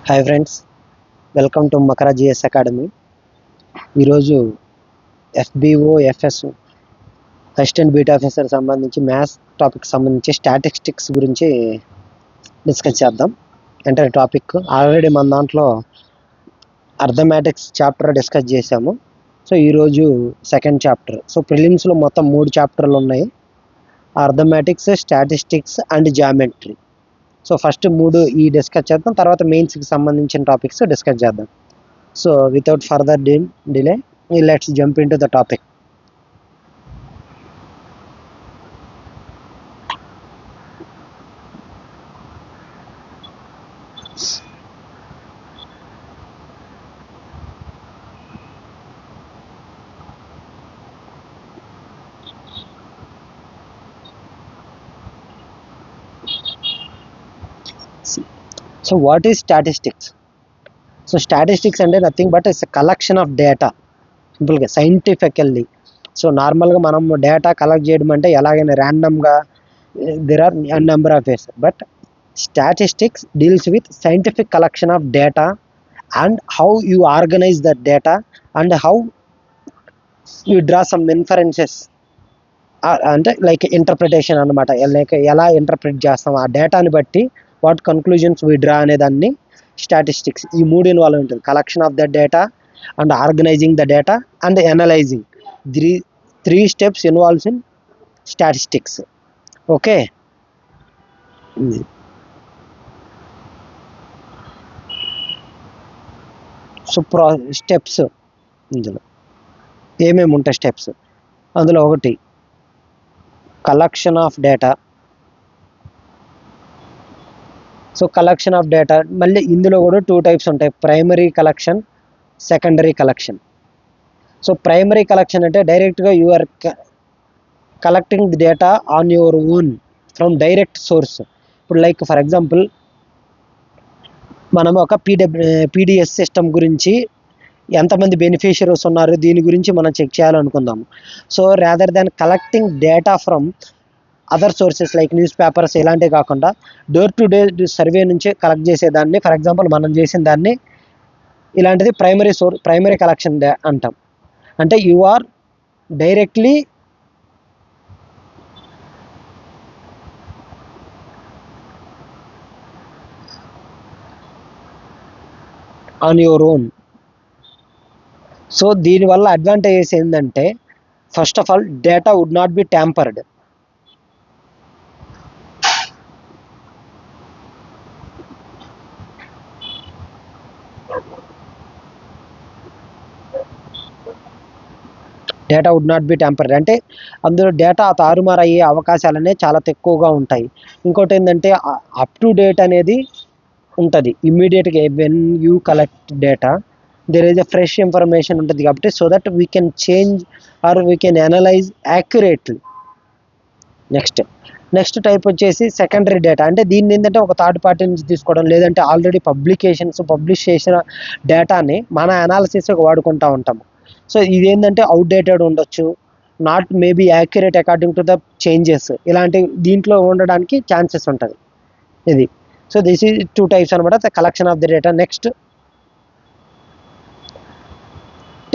Hi friends, welcome to Makara GS academy. ఈరోజు FBO FS assistant beat officer సంబంధించి maths topic సంబంధించి statistics గురించి discuss చేద్దాం. అంటే టాపిక్ ఆల్రెడీ మన దాంట్లో అర్థమెటిక్స్ చాప్టర్ డిస్కస్ చేసాము. సో ఈరోజు సెకండ్ చాప్టర్. సో ప్రిలిమ్స్లో మొత్తం 3 చాప్టర్లు ఉన్నాయి: arithmetics, statistics and geometry. So first 3 discuss చేద్దాం, తర్వాత మెయిన్స్కి సంబంధించిన టాపిక్స్ డిస్కస్ చేద్దాం. So without further delay, let's jump into the topic. So what is statistics? So statistics అంటే nothing but it's a collection of data. సింపుల్గా scientifically. So నార్మల్గా మనం data collect చేయడం అంటే ఎలాగైనా ర్యాండమ్గా there are number of ways, but statistics deals with scientific collection of data and how you organise that data and how you draw some inferences, అంటే like interpretation అనమాట. Like ఎలా interpret చేస్తాం ఆ డేటాని బట్టి వాట్ కన్క్లూజన్స్ వీ డ్రా అనేదాన్ని statistics ఈ 3 involve ఉంటుంది: collection of the data and organising the data and analysing. Three steps involves in statistics. Okay, so steps ఇందులో ఏమేమి ఉంటాయి స్టెప్స్? అందులో ఒకటి collection of data. So collection of data మళ్ళీ ఇందులో కూడా 2 టైప్స్ ఉంటాయి: primary collection, secondary collection. So primary collection అంటే డైరెక్ట్గా you are collecting the data on your own from direct source. ఇప్పుడు లైక్ ఫర్ ఎగ్జాంపుల్ మనం ఒక పీడిఎస్ సిస్టమ్ గురించి ఎంతమంది బెనిఫిషియరీస్ ఉన్నారు దీని గురించి మనం చెక్ చేయాలనుకుందాము. So rather than collecting data from other sources like newspapers ఇలాంటివి కాకుండా డోర్ టు డోర్ సర్వే నుంచి కలెక్ట్ చేసేదాన్ని, ఫర్ ఎగ్జాంపుల్ మనం చేసిన దాన్ని, ఇలాంటిది ప్రైమరీ కలెక్షన్ అంటాం. అంటే you are directly on your own. So దీనివల్ల అడ్వాంటేజెస్ ఏంటంటే, first of all data would not be tampered. Data would not be tampered అంటే అందులో డేటా తారుమారు అయ్యే అవకాశాలు అనేవి చాలా తక్కువగా ఉంటాయి. ఇంకోటి ఏంటంటే అప్ టు డేట్ అనేది ఉంటుంది. ఇమ్మీడియట్గా when you collect data there is a fresh information ఉంటుంది కాబట్టి, so that we can change or we can analyse accurately. Next type వచ్చేసి సెకండరీ డేటా. అంటే దీన్ని ఏంటంటే ఒక థర్డ్ పార్టీ నుంచి తీసుకోవడం, లేదంటే ఆల్రెడీ పబ్లిష్ చేసిన డేటాని మన అనాలిసిస్కి వాడుకుంటూ ఉంటాము. సో ఇదేంటంటే అవుట్డేటెడ్ ఉండొచ్చు, not maybe accurate according to the changes, ఇలాంటి దీంట్లో ఉండడానికి ఛాన్సెస్ ఉంటుంది ఇది. సో దిస్ ఈజ్ 2 టైప్స్ అనమాట, the collection of the data. Next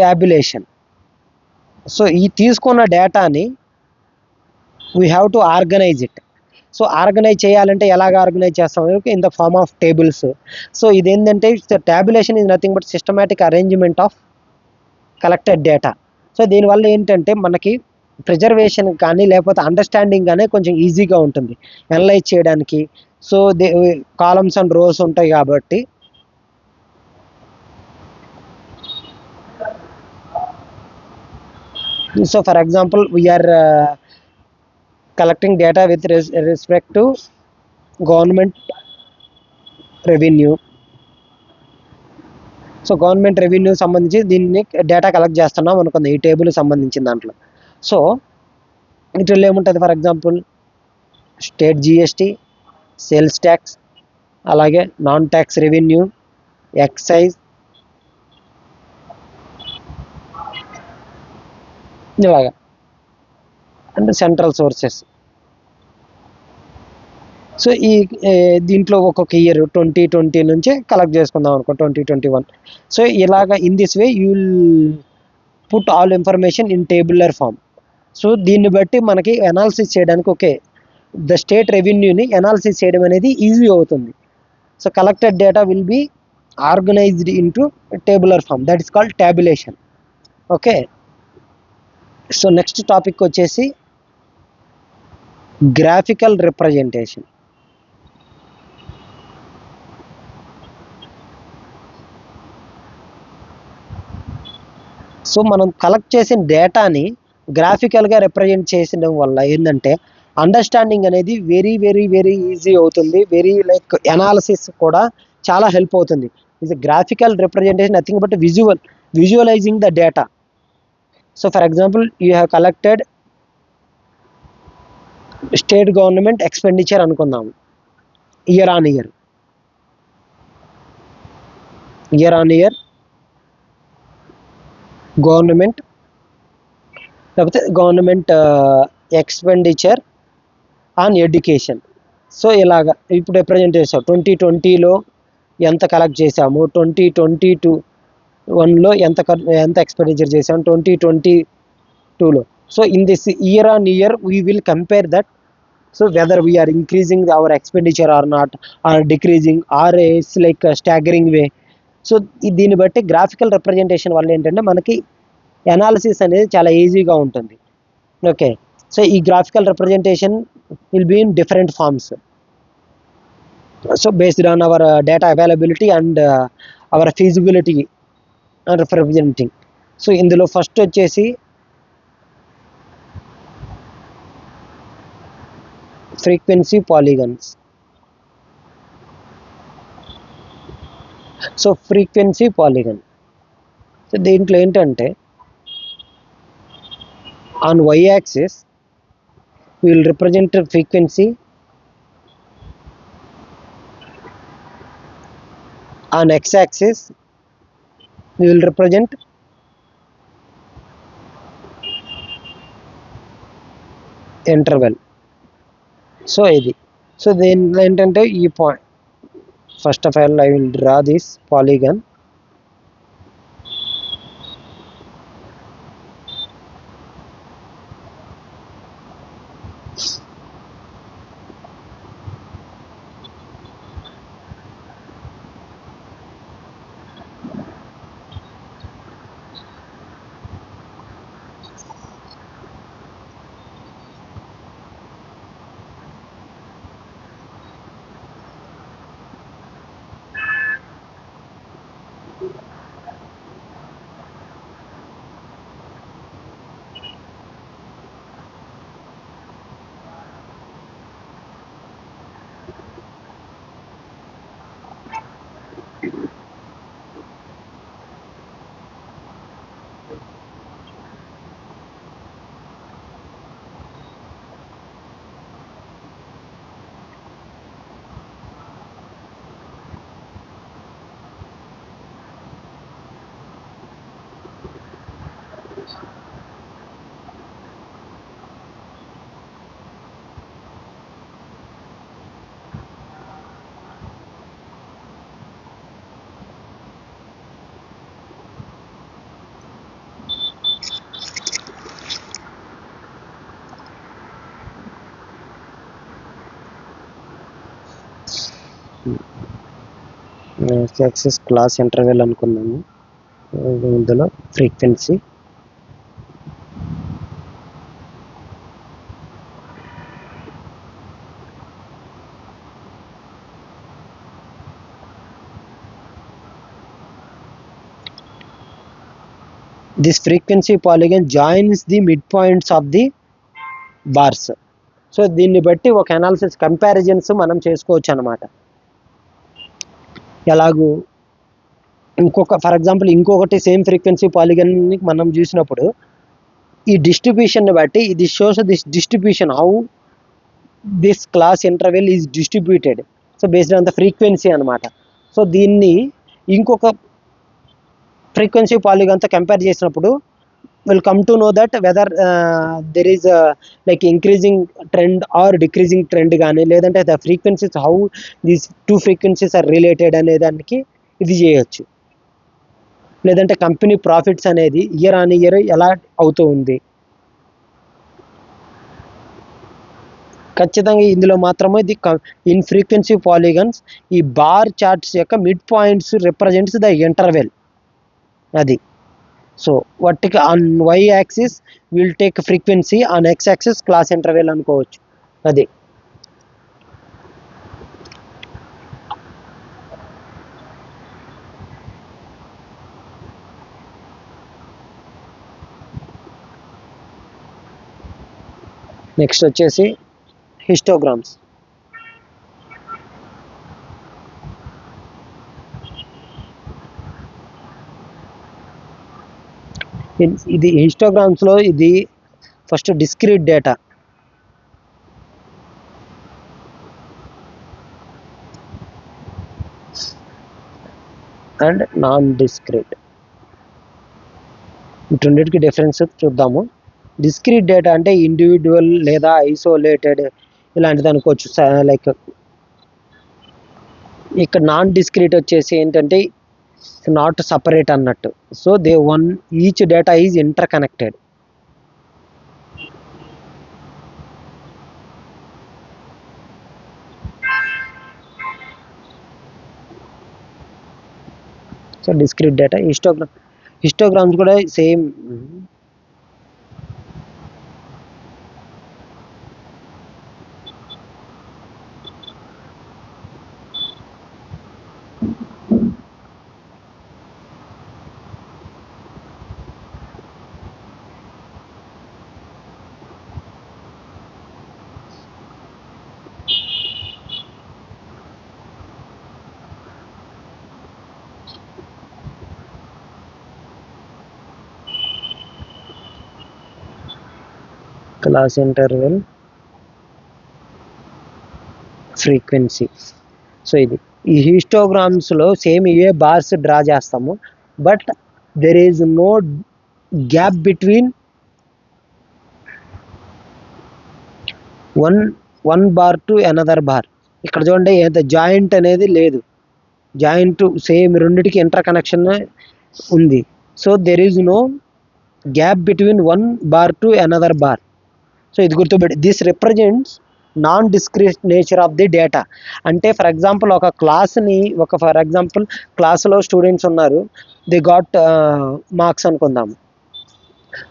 tabulation. So ఈ తీసుకున్న డేటాని we have to organize it. So organize చేయాలంటే ఎలాగ ఆర్గనైజ్ చేస్తాం? In the form of tables. So ఇదేంటంటే tabulation is nothing but systematic arrangement of collected data. So దీనివల్ల ఏంటంటే మనకి ప్రిజర్వేషన్ కానీ లేకపోతే అండర్స్టాండింగ్ కానీ కొంచెం ఈజీగా ఉంటుంది అనలైజ్ చేయడానికి. సో కాలమ్స్ అండ్ రోస్ ఉంటాయి కాబట్టి so for example we are collecting data with respect to government revenue. So government revenue సంబంధించి దీన్ని డేటా కలెక్ట్ చేస్తున్నాం అనుకుంది ఈ టేబుల్ సంబంధించిన దాంట్లో. సో వీటిల్లో ఏముంటుంది? For example state GST, sales tax, అలాగే నాన్ ట్యాక్స్ రెవెన్యూ, ఎక్సైజ్, ఇలాగా, అండ్ సెంట్రల్ సోర్సెస్. సో ఈ దీంట్లో ఒక్కొక్క ఇయర్ 2020 నుంచి కలెక్ట్ చేసుకుందాం అనుకో 2021. సో ఇలాగా in this way you will put all information in tabular form. So దీన్ని బట్టి మనకి అనాలిసిస్ చేయడానికి ఓకే ద స్టేట్ రెవెన్యూని అనాలిసిస్ చేయడం అనేది ఈజీ అవుతుంది. So collected data will be organised into tabular form, that is called tabulation. Okay, so next topic వచ్చేసి graphical representation. So మనం కలెక్ట్ చేసిన డేటాని గ్రాఫికల్గా రిప్రజెంట్ చేసడం వల్ల ఏంటంటే అండర్స్టాండింగ్ అనేది వెరీ వెరీ వెరీ ఈజీ అవుతుంది. వెరీ లైక్ అనాలిసిస్ కూడా చాలా హెల్ప్ అవుతుంది. ఇది graphical representation nothing but visualising the data. So for example you have collected state government expenditure అనుకుందాము ఇయర్ ఆన్ ఇయర్ గవర్నమెంట్ లేకపోతే government expenditure on education. So ఇలాగా ఇప్పుడు represent చేసాం 2020లో ఎంత కలెక్ట్ చేసాము, 2021లో ఎంత ఎక్స్పెండిచర్ చేసాము 2022లో. So in this year on year we will compare that. So whether we are increasing our expenditure or not, or decreasing, or it's like staggering way. So దీన్ని బట్టి గ్రాఫికల్ రిప్రజెంటేషన్ వల్ల ఏంటంటే మనకి అనాలిసిస్ అనేది చాలా ఈజీగా ఉంటుంది. ఓకే, సో ఈ graphical representation will be in different forms. So based on our data availability and our feasibility and representing. So ఇందులో ఫస్ట్ వచ్చేసి frequency polygons. So frequency polygon, so దీంట్లో ఏంటంటే on y axis we will represent frequency, on x axis we will represent interval. So ఇది, so దీనిలో ఏంటంటే ఈ point first of all I will draw this polygon. Axis class interval అనుకున్నాము, ఇందులో frequency. This frequency polygon joins the mid points of the bars. So దీన్ని బట్టి ఒక analysis comparisons మనం చేసుకోవచ్చు అన్నమాట. ఎలాగూ ఫర్ ఎగ్జాంపుల్ ఇంకొకటి సేమ్ ఫ్రీక్వెన్సీ పాలిగన్ని మనం చూసినప్పుడు ఈ డిస్ట్రిబ్యూషన్ని బట్టి ఇది shows this distribution how this class interval is distributed. So based on the frequency అనమాట. సో దీన్ని ఇంకొక ఫ్రీక్వెన్సీ పాలిగన్తో కంపేర్ చేసినప్పుడు will come to know that whether there is a like increasing trend or decreasing trend గానీ లేదంటే the frequencies how these two frequencies are related అనే దానికి ఇది చేయొచ్చు. లేదంటే కంపెనీ ప్రాఫిట్స్ అనేది ఇయర్ ఆన్ ఇయర్ ఎలా అవుతూ ఉంది. ఖచ్చితంగా ఇందులో మాత్రమే ఇది ఇన్ ఫ్రీక్వెన్సీ పాలిగన్స్ ఈ బార్ చార్ట్స్ యొక్క mid points represents the interval అది. సో వాటికి on Y axis will take frequency, on X axis class interval అనుకోవచ్చు అది. నెక్స్ట్ వచ్చేసి హిస్టోగ్రామ్స్. ఇది హిస్టోగ్రామ్స్లో ఇది first discrete data and non discrete, రెండింటికి డిఫరెన్స్ చూద్దాము. డిస్క్రీట్ డేటా అంటే ఇండివిజువల్ లేదా ఐసోలేటెడ్ ఇలాంటిది అనుకోవచ్చు. లైక్ ఇక్కడ నాన్ డిస్క్రీట్ వచ్చేసి ఏంటంటే నాట్ సపరేట్ అన్నట్టు. So they one each data is interconnected. So discrete data. Histograms కూడా same. Class interval frequency. So ఇది ఈ హిస్టోగ్రామ్స్లో సేమ్ ఇవే బార్స్ డ్రా చేస్తాము, but there is no gap between one bar to another bar. ఇక్కడ చూడండి ఎంత joint అనేది లేదు, జాయింట్ సేమ్ రెండిటికి ఇంటర్ కనెక్షన్ ఉంది. So there is no gap between one bar to another bar. So ఇది గుర్తుపెట్టి this represents non discrete nature of the data. అంటే for example ఒక క్లాస్ని ఫర్ ఎగ్జాంపుల్ క్లాసులో స్టూడెంట్స్ ఉన్నారు, ది గాట్ మార్క్స్ అనుకుందాము.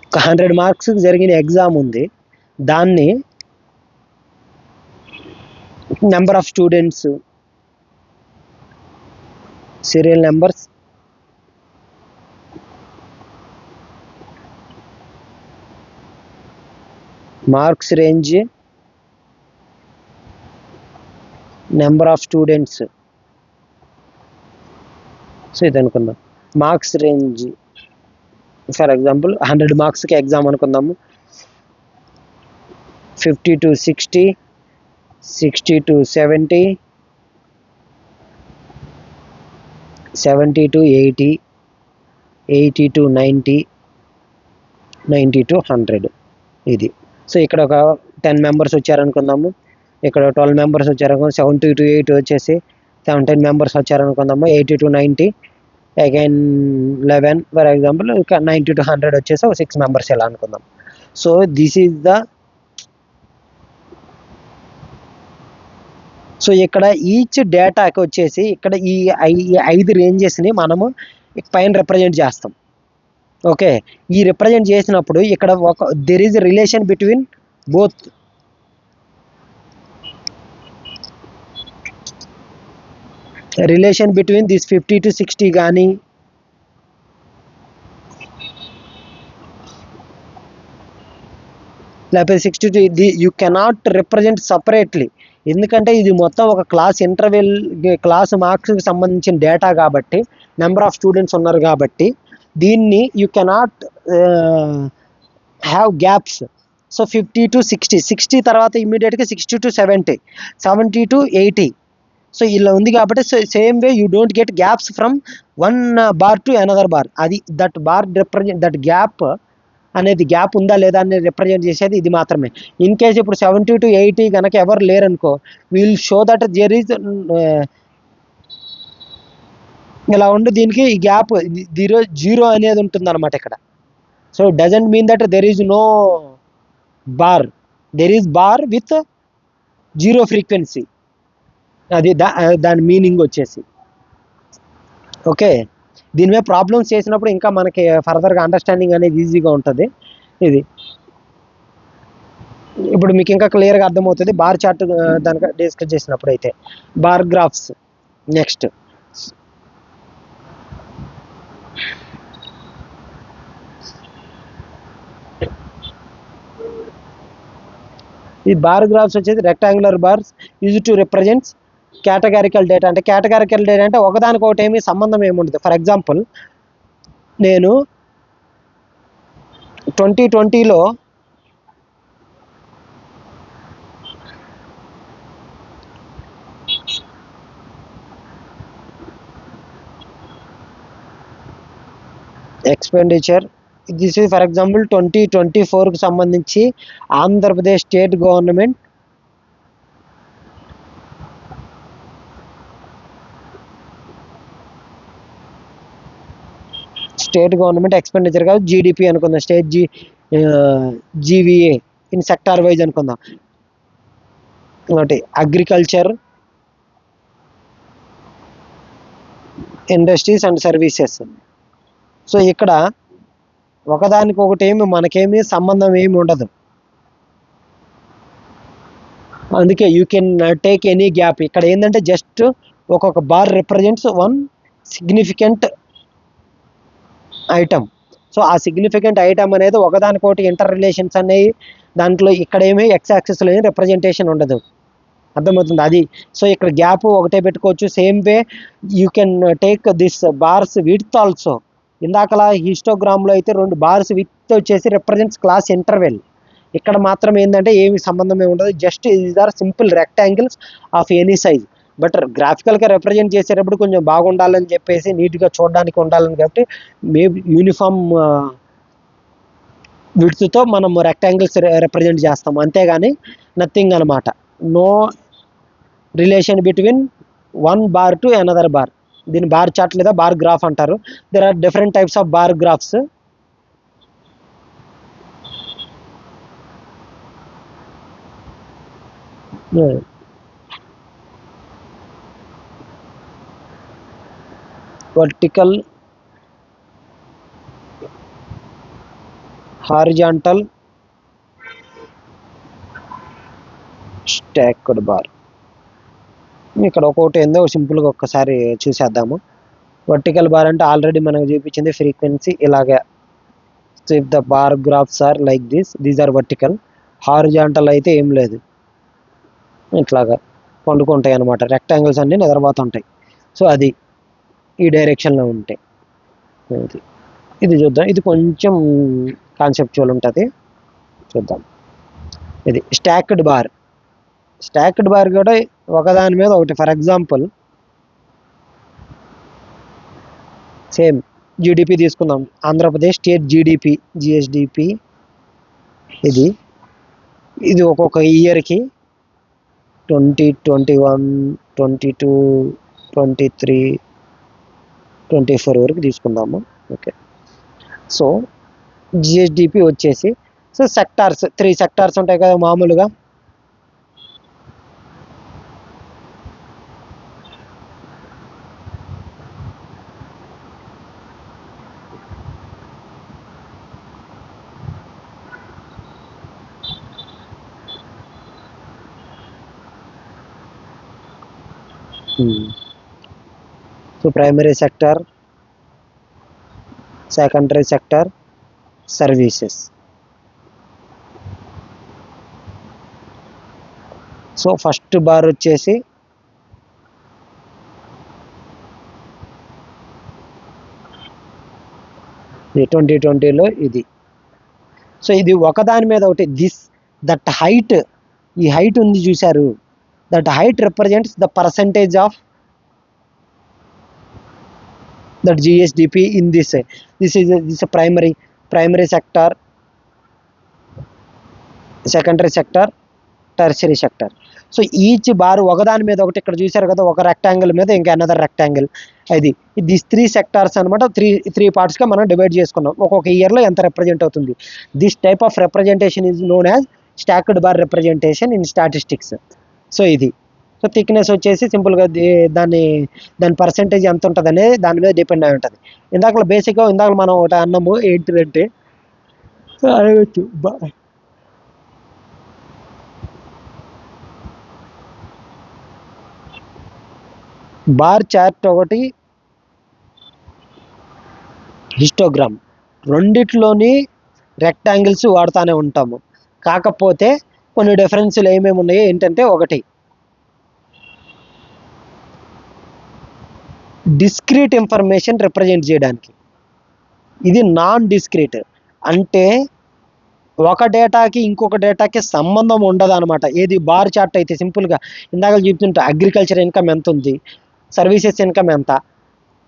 ఒక 100 marks జరిగిన exam ఉంది, దాన్ని number of students, serial numbers, marks range, number of students. So ఇది అనుకుందాం. మార్క్స్ రేంజ్ ఫర్ ఎగ్జాంపుల్ 100 మార్క్స్కి ఎగ్జామ్ అనుకుందాము. 50 to 60, 60 to 70, 70 to 80, 80 to 90, 90 to 100 ఇది. సో ఇక్కడ ఒక 10 మెంబర్స్ వచ్చారనుకుందాము, ఇక్కడ 12 మెంబర్స్ వచ్చారనుకో, 70 to 80 వచ్చేసి 17 మెంబర్స్ వచ్చారనుకుందాము, 80 to 90 అగైన్ 11 ఫర్ ఎగ్జాంపుల్, ఇంకా 90 to 100 వచ్చేసి ఒక 6 మెంబర్స్ ఎలా అనుకుందాం. So this is the. So ఇక్కడ ఈచ్ డేటాకి వచ్చేసి ఇక్కడ ఈ 5 రేంజెస్ని మనము పైన రిప్రజెంట్ చేస్తాం. ఓకే, ఈ రిప్రజెంట్ చేసినప్పుడు ఇక్కడ ఒక there is relation between both. Relation between this 50 to 60 కానీ లేకపోతే 60 to you cannot represent separately. ఎందుకంటే ఇది మొత్తం ఒక క్లాస్ ఇంటర్వెల్ క్లాస్ మార్క్స్కి సంబంధించిన డేటా కాబట్టి, నెంబర్ ఆఫ్ స్టూడెంట్స్ ఉన్నారు కాబట్టి దీన్ని you cannot have gaps. So 50 to 60, 60 తర్వాత ఇమీడియట్గా 60 to 70, 70 to 80. సో ఇలా ఉంది కాబట్టి same way you don't get gaps from one bar to another bar. అది that bar represent that gap అనేది గ్యాప్ ఉందా లేదా అని రిప్రజెంట్ చేసేది ఇది మాత్రమే. ఇన్ కేస్ ఇప్పుడు 70 to 80 కనుక ఎవరు లేరనుకో, will show that there is ఇలా ఉండి దీనికి ఈ గ్యాప్ జీరో అనేది ఉంటుంది అనమాట ఇక్కడ. So doesn't mean that there is no bar, there is bar with zero frequency, అది దాని మీనింగ్ వచ్చేసి. ఓకే, దీని మీద ప్రాబ్లమ్స్ చేసినప్పుడు ఇంకా మనకి ఫర్దర్గా అండర్స్టాండింగ్ అనేది ఈజీగా ఉంటుంది. ఇది ఇప్పుడు మీకు ఇంకా క్లియర్గా అర్థమవుతుంది బార్ చార్ట్ దానికి డిస్కస్ చేసినప్పుడు. అయితే బార్ గ్రాఫ్స్ నెక్స్ట్. ఈ బార్ గ్రాఫ్స్ వచ్చేసి rectangular bars use to represents categorical data. అంటే కేటగారికల్ డేటా అంటే ఒకదానికొకటి ఏమీ సంబంధం ఏముండదు. ఫర్ ఎగ్జాంపుల్ నేను 2020లో expenditure, this is for example 2024కు సంబంధించి ఆంధ్రప్రదేశ్ స్టేట్ గవర్నమెంట్ ఎక్స్పెండిచర్ కాదు, జీడిపి అనుకుందాం, state GVA in sector wise అనుకుందాం. ఒకటి agriculture, industries and services. So ఇక్కడ ఒకదానికొకటి మనకేమీ సంబంధం ఏమి ఉండదు. అందుకే you can take any gap. ఇక్కడ ఏంటంటే జస్ట్ ఒక్కొక్క bar represents one significant item. So ఆ సిగ్నిఫికెంట్ ఐటమ్ అనేది ఒకదానికొకటి ఇంటర్ రిలేషన్స్ అనేవి దాంట్లో ఇక్కడ ఎక్స్ యాక్సిస్లో రిప్రజెంటేషన్ ఉండదు. అర్థమవుతుంది అది. సో ఇక్కడ గ్యాప్ ఒకటే పెట్టుకోవచ్చు. Same way you can take this bars width also. ఇందాకలా హిస్టోగ్రామ్లో అయితే 2 బార్స్ విత్ వచ్చేసి రిప్రజెంట్స్ క్లాస్ ఇంటర్వెల్. ఇక్కడ మాత్రం ఏంటంటే ఏమి సంబంధం ఉండదు. Just these are simple rectangles of any size. But గ్రాఫికల్గా రిప్రజెంట్ చేసేటప్పుడు కొంచెం బాగుండాలని చెప్పేసి, నీట్గా చూడడానికి ఉండాలని కాబట్టి మేబీ యూనిఫామ్ విడ్త్తో మనం రెక్టాంగిల్స్ రిప్రజెంట్ చేస్తాం, అంతేగాని నథింగ్ అనమాట. No relation between one bar to another bar. దీన్ని బార్ చార్ట్ లేదా బార్ గ్రాఫ్ అంటారు. There are different types of bar graphs. Vertical, horizontal, stacked bar. ఇక్కడ ఒక్కొక్కటి ఏందో సింపుల్గా ఒక్కసారి చూసేద్దాము. వర్టికల్ బార్ అంటే ఆల్రెడీ మనకు చూపించింది ఫ్రీక్వెన్సీ ఇలాగా. So if the bar graphs are like these are vertical. Horizontal అయితే ఏం లేదు, ఇట్లాగా పండుకుంటాయి అనమాట. రెక్టాంగిల్స్ అన్నీ నిద్రపోతుంటాయి. సో అది ఈ డైరెక్షన్లో ఉంటాయి. ఇది చూద్దాం. ఇది కొంచెం కాన్సెప్చువల్ ఉంటుంది, చూద్దాం. ఇది స్టాక్డ్ బార్. స్టాక్డ్ బార్ కూడా ఒకదాని మీద ఒకటి. ఫర్ ఎగ్జాంపుల్ సేమ్ జీడిపి తీసుకుందాం. Andhra Pradesh state GDP, GSDP. ఇది ఒక్కొక్క ఇయర్కి 2021, 22, 23, 24 వరకు తీసుకుందాము. ఓకే, సో జిఎస్డిపి వచ్చేసి, సో సెక్టార్స్ 3 సెక్టార్స్ ఉంటాయి కదా మామూలుగా. So primary sector, secondary sector, services. So first bar వచ్చేసి ఇది 2020లో ఇది. సో ఇది ఒకదాని మీద ఒకటి. దట్ హైట్, ఈ హైట్ ఉంది చూశారు, that height represents the percentage of that GSDP in this is primary sector, secondary sector, tertiary sector. So each bar ఒకదాని మీద ఒకటి, ఇక్కడ చూశారు కదా, ఒక రెక్టాంగిల్ మీద ఇంకా అనదర్ రెక్టాంగిల్. అది దిస్ 3 సెక్టార్స్ అనమాట. త్రీ పార్ట్స్గా మనం డివైడ్ చేసుకున్నాం. ఒక్కొక్క ఇయర్లో ఎంత రిప్రజెంట్ అవుతుంది. This type of representation is known as stacked bar representation in statistics. So ఇది. సో థిక్నెస్ వచ్చేసి సింపుల్గా దాని పర్సెంటేజ్ ఎంత ఉంటుంది అనేది దాని మీద డిపెండ్ అయి ఉంటుంది. ఇందాక మనం ఒకటి అన్నాము ఏంటిదంటే అడగచ్చు, బార్ చార్ట్ ఒకటి, హిస్టోగ్రామ్, రెండిట్లోని రెక్టాంగిల్స్ వాడుతూనే ఉంటాము. కాకపోతే కొన్ని డిఫరెన్స్లు ఏమేమి ఉన్నాయో ఏంటంటే, ఒకటి డిస్క్రీట్ ఇన్ఫర్మేషన్ రిప్రజెంట్ చేయడానికి, ఇది నాన్ డిస్క్రీట్. అంటే ఒక డేటాకి ఇంకొక డేటాకి సంబంధం ఉండదు అనమాట. ఏది బార్ చార్ట్ అయితే సింపుల్గా ఇందాక చెప్తుంటే అగ్రికల్చర్ ఇన్కమ్ ఎంత ఉంది, సర్వీసెస్ ఇన్కమ్ ఎంత,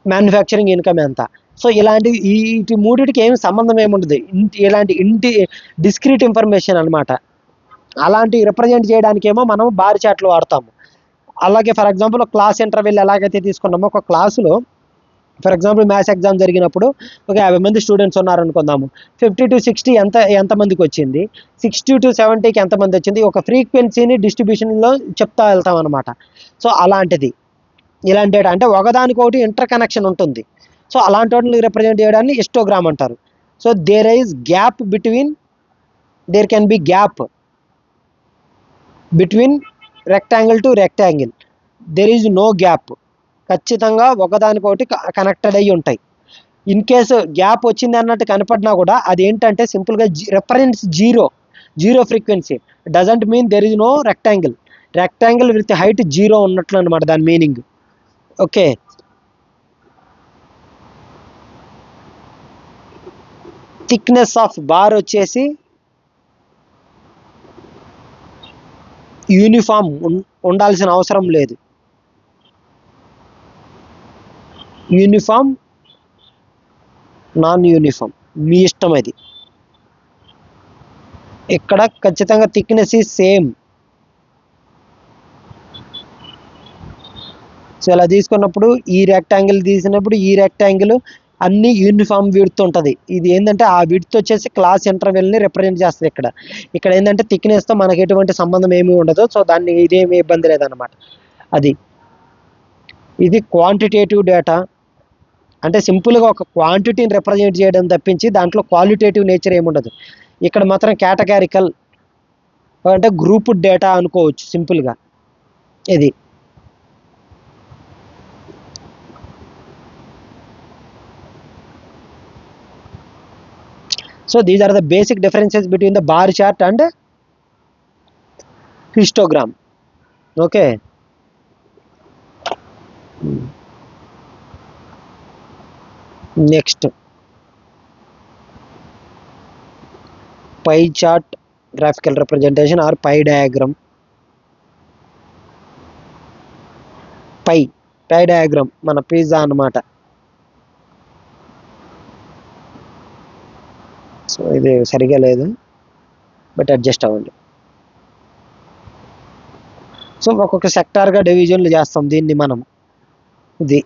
మ్యానుఫ్యాక్చరింగ్ ఇన్కమ్ ఎంత. సో ఇలాంటి వీటి మూడింటికి ఏమి సంబంధం ఏముండదు. ఇలాంటి డిస్క్రీట్ ఇన్ఫర్మేషన్ అనమాట. అలాంటి రిప్రజెంట్ చేయడానికేమో మనం బార్ చార్ట్లు వాడతాము. అలాగే ఫర్ ఎగ్జాంపుల్ క్లాస్ ఇంటర్వెల్ ఎలాగైతే తీసుకున్నామో, ఒక క్లాసులో ఫర్ ఎగ్జాంపుల్ మ్యాథ్స్ ఎగ్జామ్ జరిగినప్పుడు ఒక 50 మంది స్టూడెంట్స్ ఉన్నారనుకుందాము. 50 to 60 ఎంతమందికి వచ్చింది, 60 to 70కి ఎంతమంది వచ్చింది, ఒక ఫ్రీక్వెన్సీని డిస్ట్రిబ్యూషన్లో చెప్తా వెళ్తాం అనమాట. సో అలాంటిది ఇలాంటి డేటా అంటే ఒకదానికొకటి ఇంటర్ కనెక్షన్ ఉంటుంది. సో అలాంటి వాటిని రిప్రజెంట్ చేయడాన్ని హిస్టోగ్రామ్ అంటారు. So there can be gap between rectangle to rectangle. There is no gap. ఖచ్చితంగా ఒకదానికొకటి కనెక్టెడ్ అయ్యి ఉంటాయి. ఇన్ కేసు గ్యాప్ వచ్చింది అన్నట్టు కనపడినా కూడా అది ఏంటంటే సింపుల్గా reference zero frequency. Doesn't mean there is no rectangle with height 0 ఉన్నట్లు అనమాట దాని మీనింగ్. ఓకే, థిక్నెస్ ఆఫ్ బార్ వచ్చేసి యూనిఫామ్ ఉండాల్సిన అవసరం లేదు. యూనిఫామ్, నాన్ యూనిఫామ్ మీ ఇష్టం. అది ఇక్కడ ఖచ్చితంగా థిక్నెస్ ఈజ్ సేమ్. సో ఇలా తీసుకున్నప్పుడు ఈ రెక్టాంగిల్ తీసినప్పుడు ఈ రెక్టాంగిల్ అన్ని యూనిఫామ్ విడ్త్ ఉంటుంది. ఇది ఏంటంటే ఆ విడ్త్ వచ్చేసి క్లాస్ ఇంటర్వెల్ని రిప్రజెంట్ చేస్తుంది. ఇక్కడ ఏంటంటే థిక్నెస్తో మనకి ఎటువంటి సంబంధం ఏమీ ఉండదు. సో దాన్ని ఇదేమి ఇబ్బంది లేదన్నమాట. ఇది క్వాంటిటేటివ్ డేటా. అంటే సింపుల్గా ఒక క్వాంటిటీని రిప్రజెంట్ చేయడం తప్పించి దాంట్లో క్వాలిటేటివ్ నేచర్ ఏముండదు. ఇక్కడ మాత్రం కేటగారికల్ అంటే గ్రూప్ డేటా అనుకోవచ్చు సింపుల్గా. ఇది so these are the basic differences between the bar chart and histogram. Okay, next pie chart graphical representation or pie diagram. Pie diagram మన పిజ్జా అన్నమాట. సో ఇది సరిగా లేదు, బట్ అడ్జస్ట్ అవ్వండి. సో ఒక్కొక్క సెక్టార్గా డివిజన్లు చేస్తాం దీన్ని మనం. ఇది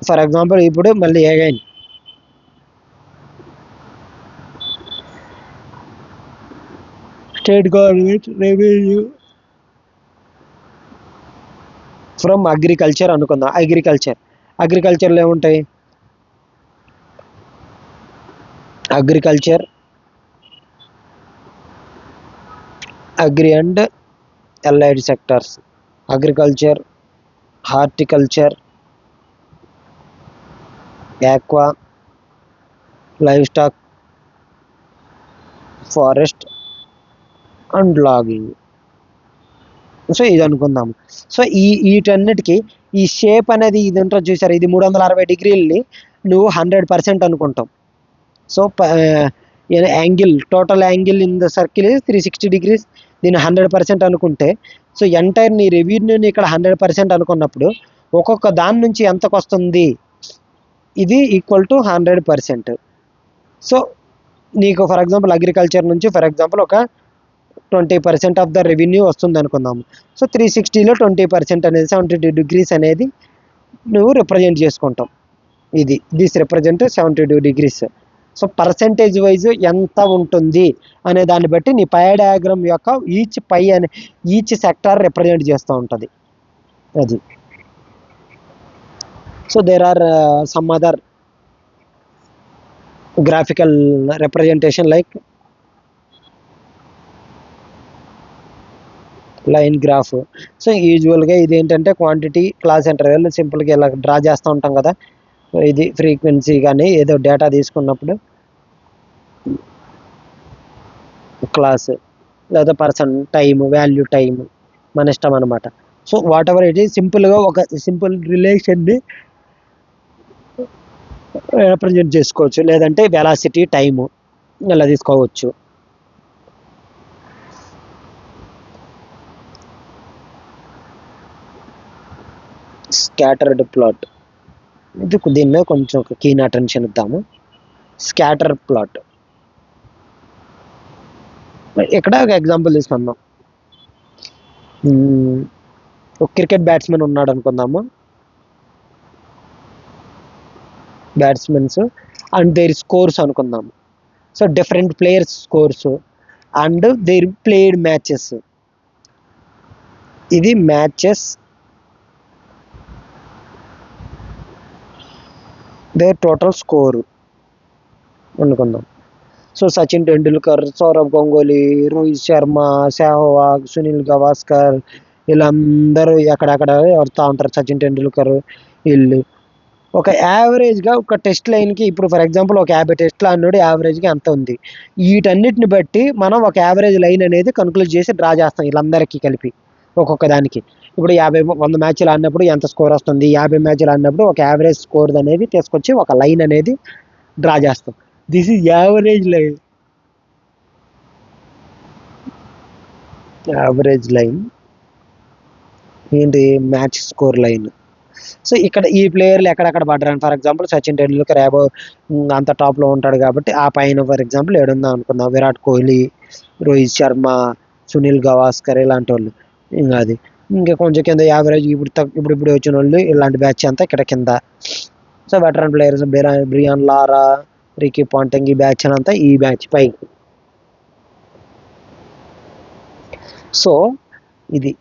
ఫర్ ఎగ్జాంపుల్ ఇప్పుడు మళ్ళీ again state government revenue from agriculture అనుకుందాం. అగ్రికల్చర్లో ఏముంటాయి, agriculture, agri and allied sectors, agriculture, horticulture, aqua, livestock, forest and logging. So ఇది అనుకుందాము. సో వీటన్నిటికీ ఈ షేప్ అనేది ఇది ఉంటుంది చూసారు, ఇది 360 డిగ్రీలని నువ్వు 100% అనుకుంటావు. So angle, total angle in the circle 360 degrees. దీన్ని 100% అనుకుంటే, సో ఎంటైర్ నీ రెవెన్యూని ఇక్కడ 100% అనుకున్నప్పుడు ఒక్కొక్క దాని నుంచి ఎంతకు వస్తుంది, ఇది ఈక్వల్ టు 100%. సో నీకు ఫర్ ఎగ్జాంపుల్ అగ్రికల్చర్ నుంచి ఫర్ ఎగ్జాంపుల్ ఒక 20% ఆఫ్ ద రెవెన్యూ వస్తుంది అనుకుందాము. సో 360లో 20% అనేది 72 డిగ్రీస్ అనేది నువ్వు రిప్రజెంట్ చేసుకుంటావు. This represent 72 degrees. So percentage wise ఎంత ఉంటుంది అనే దాన్ని బట్టి నీ పై డయాగ్రామ్ యొక్క ఈచ్ సెక్టార్ రిప్రజెంట్ చేస్తూ ఉంటుంది అది. So there are some other graphical representation like line graph. So యూజువల్గా ఇది ఏంటంటే క్వాంటిటీ క్లాస్ ఇంటర్వెల్ సింపుల్గా ఇలా డ్రా చేస్తూ ఉంటాం కదా. ఇది ఫ్రీక్వెన్సీ కానీ ఏదో డేటా తీసుకున్నప్పుడు క్లాస్ లేదా పర్సన్ టైము వాల్యూ టైము మన ఇష్టం అనమాట. So what ever it is సింపుల్గా ఒక సింపుల్ రిలేషన్ని రిప్రజెంట్ చేసుకోవచ్చు, లేదంటే వెలాసిటీ టైము ఇలా తీసుకోవచ్చు. స్కాటర్డ్ ప్లాట్, దీని మీద కొంచెం కీన్ అటెన్షన్ ఇద్దాము. స్కాటర్ ప్లాట్ ఇక్కడ ఒక ఎగ్జాంపుల్ తీసుకుందాం. ఒక క్రికెట్ బ్యాట్స్మెన్ ఉన్నాడు అనుకుందాము. బ్యాట్స్మెన్స్ అండ్ దేర్ స్కోర్స్ అనుకుందాము. So different players scores and their played matches. ఇది మ్యాచెస్, దేర్ టోటల్ స్కోరు అనుకుందాం. సో సచిన్ టెండూల్కర్, సౌరవ్ గంగూలీ, రోహిత్ శర్మ, సెహ్వాగ్, సునీల్ గవాస్కర్ వీళ్ళందరూ ఎక్కడెక్కడ ఆడుతూ ఉంటారు. సచిన్ టెండూల్కర్ వీళ్ళు ఒక యావరేజ్గా ఒక టెస్ట్ లైన్కి ఇప్పుడు ఫర్ ఎగ్జాంపుల్ ఒక 50 టెస్ట్లు అన్నాడు, యావరేజ్గా అంత ఉంది. వీటన్నిటిని బట్టి మనం ఒక యావరేజ్ లైన్ అనేది కన్క్లూడ్ చేసి డ్రా చేస్తాం వీళ్ళందరికీ కలిపి ఒక్కొక్క దానికి. ఇప్పుడు 100 మ్యాచ్లు ఆడినప్పుడు ఎంత స్కోర్ వస్తుంది, 50 మ్యాచ్లు ఆడినప్పుడు ఒక యావరేజ్ స్కోర్ అనేది తీసుకొచ్చి ఒక లైన్ అనేది డ్రా చేస్తాం. This is average line. Average line ఏంటి? Match score line. సో ఇక్కడ ఈ ప్లేయర్లు ఎక్కడెక్కడ పడ్డారు, ఫర్ ఎగ్జాంపుల్ సచిన్ టెండూల్కర్ అంత టాప్లో ఉంటాడు కాబట్టి ఆ పైన ఫర్ ఎగ్జాంపుల్ ఏడుందా అనుకుందాం, విరాట్ కోహ్లీ, రోహిత్ శర్మ, సునీల్ గవాస్కర్ ఇలాంటి వాళ్ళు. అది ఇంకా కొంచెం కింద యావరేజ్ ఇప్పుడు వచ్చిన వాళ్ళు ఇలాంటి బ్యాచ్ అంతా ఇక్కడ కింద. సో వెటరన్ ప్లేయర్స్ బ్రియాన్ లారా, రికీ పాంటింగ్ ఈ బ్యాచ్ అంతా ఈ బ్యాచ్ పై. సో ఇది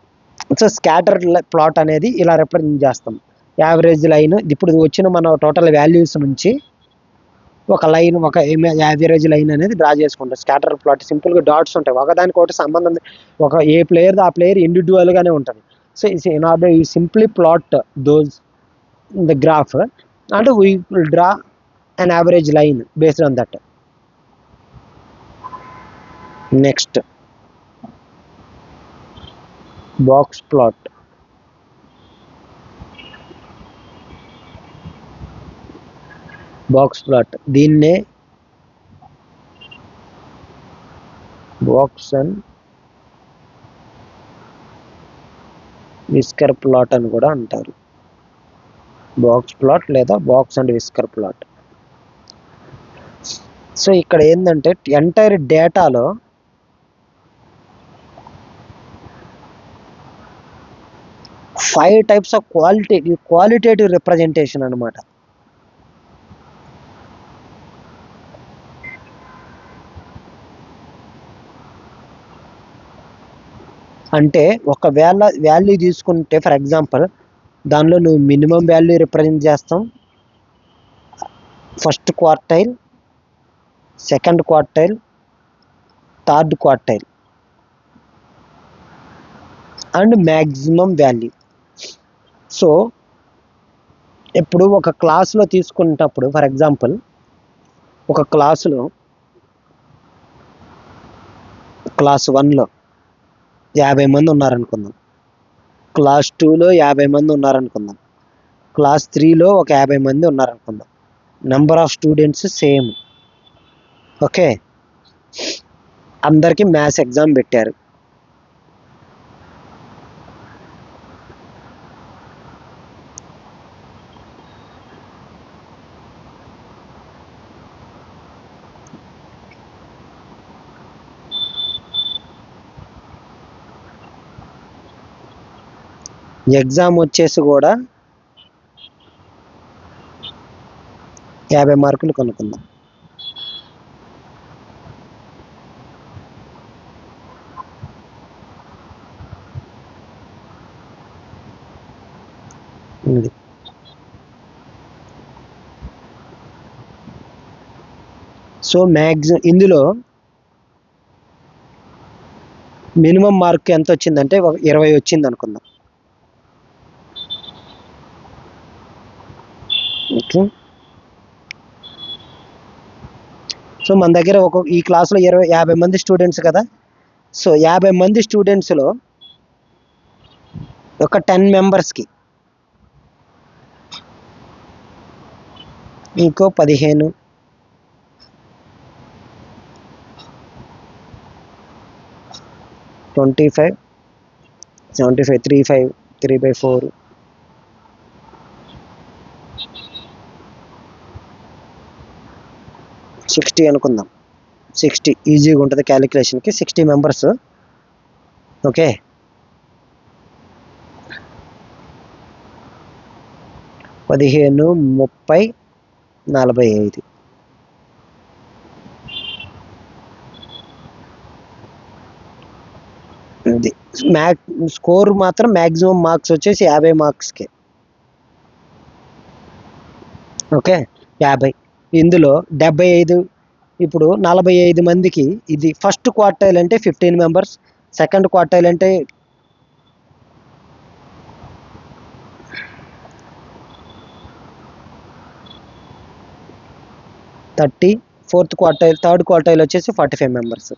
సో స్కాటర్ ప్లాట్ అనేది ఇలా రిప్రజెంట్ చేస్తాం. యావరేజ్ లైన్ ఇప్పుడు వచ్చిన మన టోటల్ వాల్యూస్ నుంచి ఒక లైన్ ఒక యావరేజ్ లైన్ అనేది డ్రా చేసుకుంటాం. స్కాటర్ ప్లాట్ సింపుల్గా డాట్స్ ఉంటాయి, ఒకదానికి ఒకటి సంబంధం. ఒక ఏ ప్లేయర్ ఆ ప్లేయర్ ఇండివిజువల్గానే ఉంటుంది. So in order you simply plot those the graph and we will draw an average line based on that. Next, box plot. Box plot దీన్నే బాక్స్ అండ్ విస్కర్ ప్లాట్ అని కూడా అంటారు. బాక్స్ ప్లాట్ లేదా box and whisker plot. So ఇక్కడ ఏంటంటే entire డేటాలో five types of qualitative representation అనమాట. అంటే ఒకవేళ వాల్యూ తీసుకుంటే ఫర్ ఎగ్జాంపుల్ దానిలో నువ్వు మినిమం వాల్యూ రిప్రజెంట్ చేస్తాం, first quartile, second quartile, third quartile and maximum value. So ఇప్పుడు ఒక క్లాస్లో తీసుకునేటప్పుడు ఫర్ ఎగ్జాంపుల్ ఒక క్లాసులో క్లాస్ 1లో 50 మంది ఉన్నారనుకుందాం, క్లాస్ 2లో 50 మంది ఉన్నారనుకుందాం, క్లాస్ 3లో ఒక 50 మంది ఉన్నారనుకుందాం. Number of students same. Okay, అందరికీ మ్యాథ్స్ ఎగ్జామ్ పెట్టారు. ఎగ్జామ్ వచ్చేసి కూడా 50 మార్కులు కనుక్కుందాం. ఇది సో మ్యాక్సిమం ఇందులో మినిమం మార్క్ ఎంత వచ్చిందంటే 20 వచ్చింది అనుకుందాం. ఓకే, సో మన దగ్గర ఈ క్లాస్లో 50 మంది స్టూడెంట్స్ కదా. సో 50 మంది స్టూడెంట్స్లో ఒక 10 మెంబర్స్కి ఇంకో 15, 25, 75, 3/5, 3/4, 60 అనుకుందాం. 60 ఈజీగా ఉంటుంది క్యాలిక్యులేషన్కి. 60 మెంబర్స్. ఓకే, 15, 30, 45. ఇది స్కోర్ మాత్రం మ్యాక్సిమం మార్క్స్ వచ్చేసి 50 మార్క్స్కి. ఓకే, 50. ఇందులో 75, ఇప్పుడు 45 మందికి ఇది ఫస్ట్ క్వార్టైల్ అంటే 15 మెంబర్స్, సెకండ్ క్వార్టైల్ అంటే 30, ఫోర్త్ క్వార్టైల్, థర్డ్ క్వార్టైల్ వచ్చేసి 45 మెంబర్స్.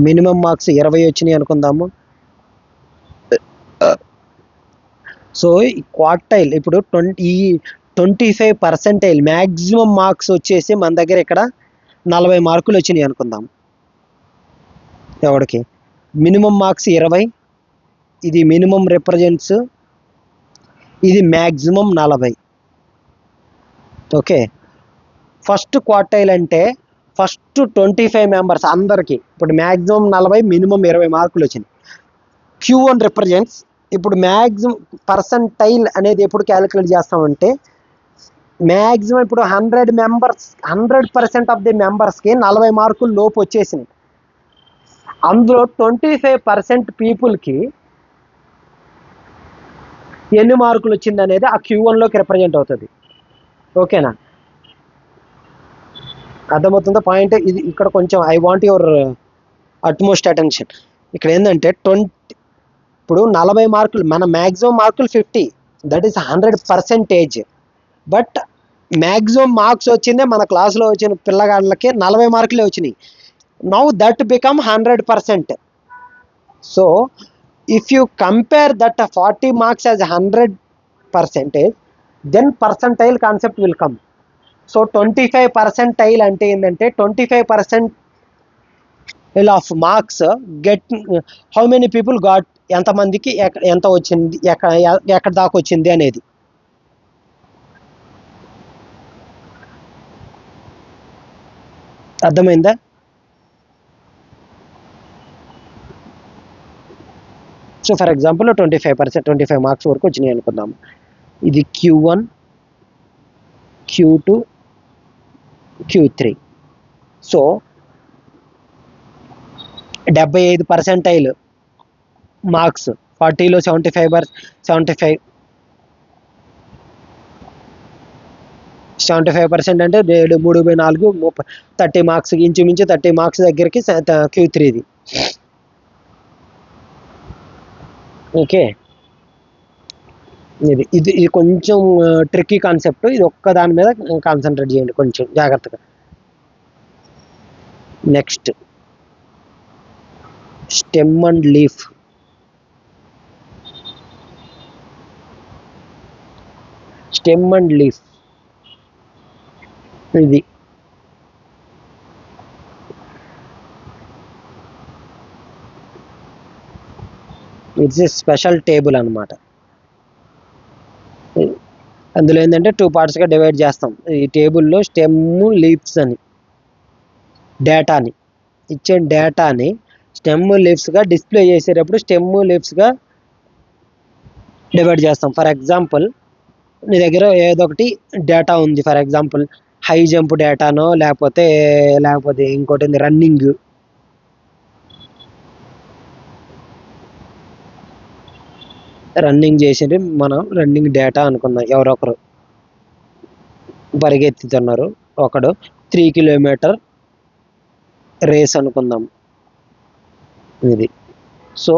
మినిమం మార్క్స్ 20 వచ్చినాయి అనుకుందాము. సో ఈ క్వార్టైల్ ఇప్పుడు 25% మ్యాక్సిమం మార్క్స్ వచ్చేసి మన దగ్గర ఇక్కడ 40 మార్కులు వచ్చినాయి అనుకుందాం. ఎవరికి మినిమం మార్క్స్ 20, ఇది మినిమం రిప్రజెంట్స్, ఇది మ్యాక్సిమం 40. ఓకే, ఫస్ట్ క్వార్టైల్ అంటే ఫస్ట్ 25 మెంబర్స్ అందరికీ ఇప్పుడు మ్యాక్సిమం 40, మినిమం 20 మార్కులు వచ్చినాయి. Q1 represents. ఇప్పుడు మ్యాక్సిమం పర్సంటైల్ అనేది ఎప్పుడు క్యాలిక్యులేట్ చేస్తామంటే మ్యాక్సిమం ఇప్పుడు 100 మెంబర్స్, 100% ఆఫ్ ది మెంబర్స్కి 40 మార్కులు లోపు వచ్చేసినాయి. అందులో 25% పీపుల్కి ఎన్ని మార్కులు వచ్చింది అనేది ఆ Q1లోకి రిప్రజెంట్ అవుతుంది. ఓకేనా, అర్థమవుతుందా పాయింట్? ఇది ఇక్కడ కొంచెం I want your utmost attention. ఇక్కడ ఏంటంటే ఇప్పుడు 40 మార్కులు, మన మ్యాక్సిమం మార్కులు 50, that is 100%. But maximum marks వచ్చిందే మన క్లాస్లో వచ్చిన పిల్లగాళ్ళకి 40 మార్కులే వచ్చినాయి. Now that become 100%. So if you compare that 40 marks as 100%, then percentile concept will come. So 25% అంటే ఏంటంటే 25% of marks get how many people got, ఎంతమందికి ఎంత వచ్చింది, ఎక్కడ దాకా వచ్చింది అనేది. అర్థమైందా? సో ఫర్ ఎగ్జాంపుల్ 25%, 25 మార్క్స్ వరకు వచ్చినాయి అనుకుందాం. ఇది Q1, Q2, Q3. So 75% marks, 40లో 75% అంటే 7/3/4, 30 మార్క్స్, ఇంచుమించు 30 మార్క్స్ దగ్గరికి Q3ది. ఓకే, ఇది కొంచెం ట్రిక్కీ కాన్సెప్ట్. ఇది ఒక్క దాని మీద కాన్సన్ట్రేట్ చేయండి కొంచెం జాగ్రత్తగా. Next stem and leaf. Stem and leaf ఇది ఇట్స్ ఏ స్పెషల్ టేబుల్ అనమాట. అందులో ఏంటంటే 2 పార్ట్స్గా డివైడ్ చేస్తాం. ఈ టేబుల్లో స్టెమ్, లీఫ్స్ అని డేటాని ఇచ్చే డేటాని స్టెమ్ లీవ్స్గా డిస్ప్లే చేసేటప్పుడు స్టెమ్ లీవ్స్గా డివైడ్ చేస్తాం. ఫర్ ఎగ్జాంపుల్ నీ దగ్గర ఏదో ఒకటి డేటా ఉంది, ఫర్ ఎగ్జాంపుల్ హై జంప్ డేటానో లేకపోతే ఇంకోటి రన్నింగ్ చేసేది, మనం రన్నింగ్ డేటా అనుకుందాం. ఎవరొకరు పరిగెత్తుతున్నారు, ఒకడు 3 కిలోమీటర్ రేస్ అనుకుందాం. ఇది సో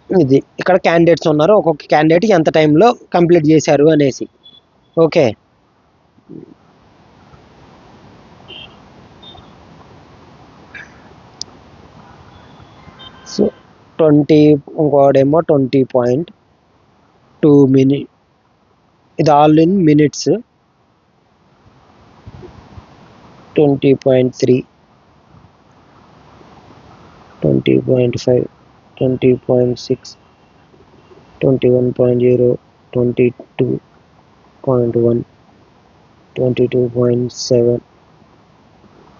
ఇది ఇక్కడ క్యాండిడేట్స్ ఉన్నారు, ఒక్కొక్క క్యాండిడేట్ ఎంత టైంలో కంప్లీట్ చేశారు అనేసి. ఓకే, సో 20, ఇంకోడేమో 20.2 మినిట్, ఇది ఆల్ ఇన్ మినిట్స్. 20.3, 20.5, 20.6, 21.0, 22.1, 22.7,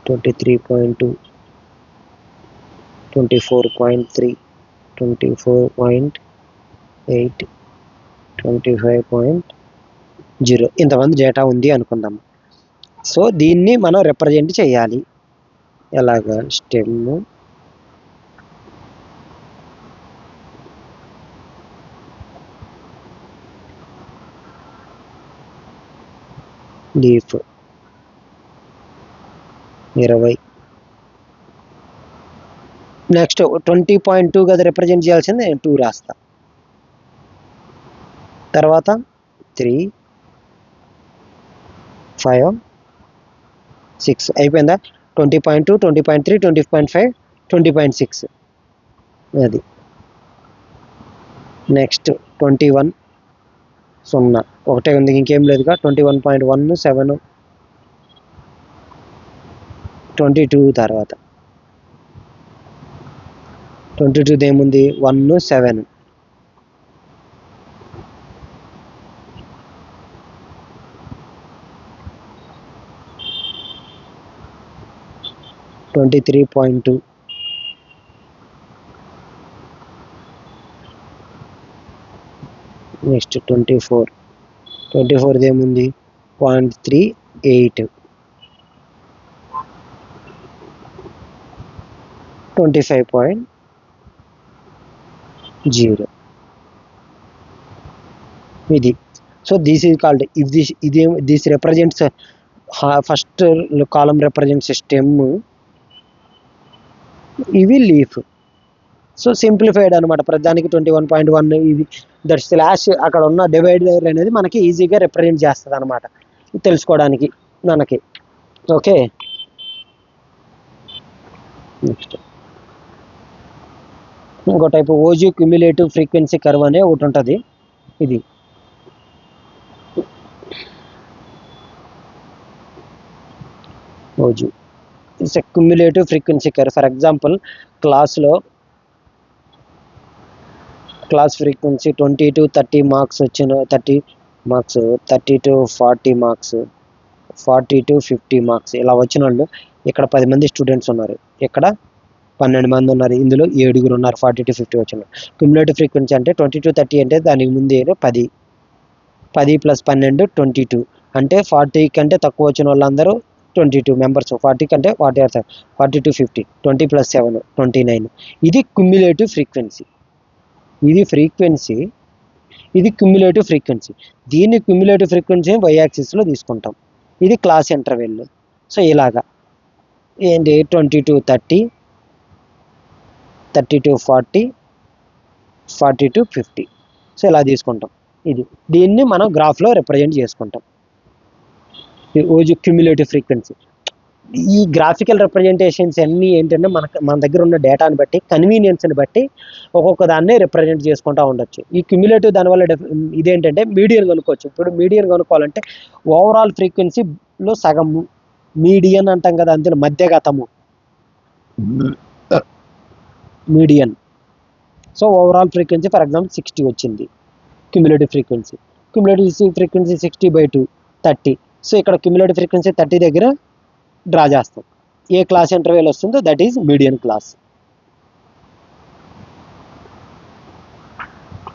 23.2, 24.3, 24.8, 25.0 ఇంతమంది డేటా ఉంది అనుకుందాం. సో దీన్ని మనం రిప్రజెంట్ చేయాలి. ఎలాగా? Stem leaf 20. నెక్స్ట్ 20.2 కదా రిప్రజెంట్ చేయాల్సింది, నేను 2 రాస్తా. తర్వాత 3, 5, 6 అయిపోయిందా? 20.2, 20.3, 20.5, 20.6 అది. నెక్స్ట్ 21, 0 ఒకటే ఉంది, ఇంకేం లేదుగా. 21.1, 7, 22 తర్వాత 22 ఏముంది? 1, 7. 23.2, నెక్స్ట్ 24 ఏముంది? 0.38, 25.0 ఇది. So this is called, if this represents, first column represents stem, ఇవి లీఫ్. సో సింప్లిఫైడ్ అనమాట. ప్రతిదానికి 21.1 ఇది దట్ స్లాష్ అక్కడ ఉన్న డివైడర్ అనేది మనకి ఈజీగా రిప్రజెంట్ చేస్తుంది అనమాట, తెలుసుకోవడానికి మనకి. ఓకే, నెక్స్ట్ ఇంకో type OG cumulative frequency curve అనే ఒకటి ఉంటుంది. ఇది OG it's a cumulative frequency curve. For example class frequency 20 to 30 marks వచ్చిన 30 marks, 30 to 40 marks, 40 to 50 marks ఇలా వచ్చిన వాళ్ళు ఇక్కడ 10 మంది స్టూడెంట్స్ ఉన్నారు, ఇక్కడ 12 మంది ఉన్నారు, ఇందులో 7 ఉన్నారు 40 to 50 వచ్చిన. క్యుములేటివ్ ఫ్రీక్వెన్సీ అంటే 20 to 30 అంటే దానికి ముందు 10 + 12 22 అంటే 40 కంటే తక్కువ వచ్చిన వాళ్ళందరూ 22 మెంబర్స్. 40 కంటే 40 to 50, 20 + 7 29. ఇది క్యుములేటివ్ ఫ్రీక్వెన్సీ. ఇది ఫ్రీక్వెన్సీ, ఇది క్యుములేటివ్ ఫ్రీక్వెన్సీ. దీన్ని క్యుములేటివ్ ఫ్రీక్వెన్సీ y యాక్సిస్లో తీసుకుంటాం. ఇది క్లాస్ ఇంటర్వెల్. సో ఇలాగా ఏంటి 20 to 30, 30 to 40, 40 to 50. సో ఇలా తీసుకుంటాం. దీన్ని మనం గ్రాఫ్లో రిప్రజెంట్ చేసుకుంటాం. OG cumulative frequency. ఈ గ్రాఫికల్ రిప్రజెంటేషన్స్ అన్నీ ఏంటంటే మన దగ్గర ఉన్న డేటాని బట్టి, కన్వీనియన్స్ని బట్టి ఒక్కొక్క దాన్ని రిప్రజెంట్ చేసుకుంటూ ఉండొచ్చు. ఈ క్యుములేటివ్ దానివల్ల ఇదేంటంటే మీడియన్ కనుక్కోవచ్చు. ఇప్పుడు మీడియన్ కనుక్కోవాలంటే ఓవరాల్ ఫ్రీక్వెన్సీలో సగము మీడియన్ అంటాం కదా, అందులో మధ్యగతము median. So overall frequency for example 60 వచ్చింది క్యుములేటివ్ ఫ్రీక్వెన్సీ. 60/2 30. సో ఇక్కడ క్యుములేటివ్ ఫ్రీక్వెన్సీ 30 దగ్గర డ్రా చేస్తాం. ఏ క్లాస్ ఇంటర్వెల్ వస్తుందో దట్ ఈజ్ మీడియన్ క్లాస్.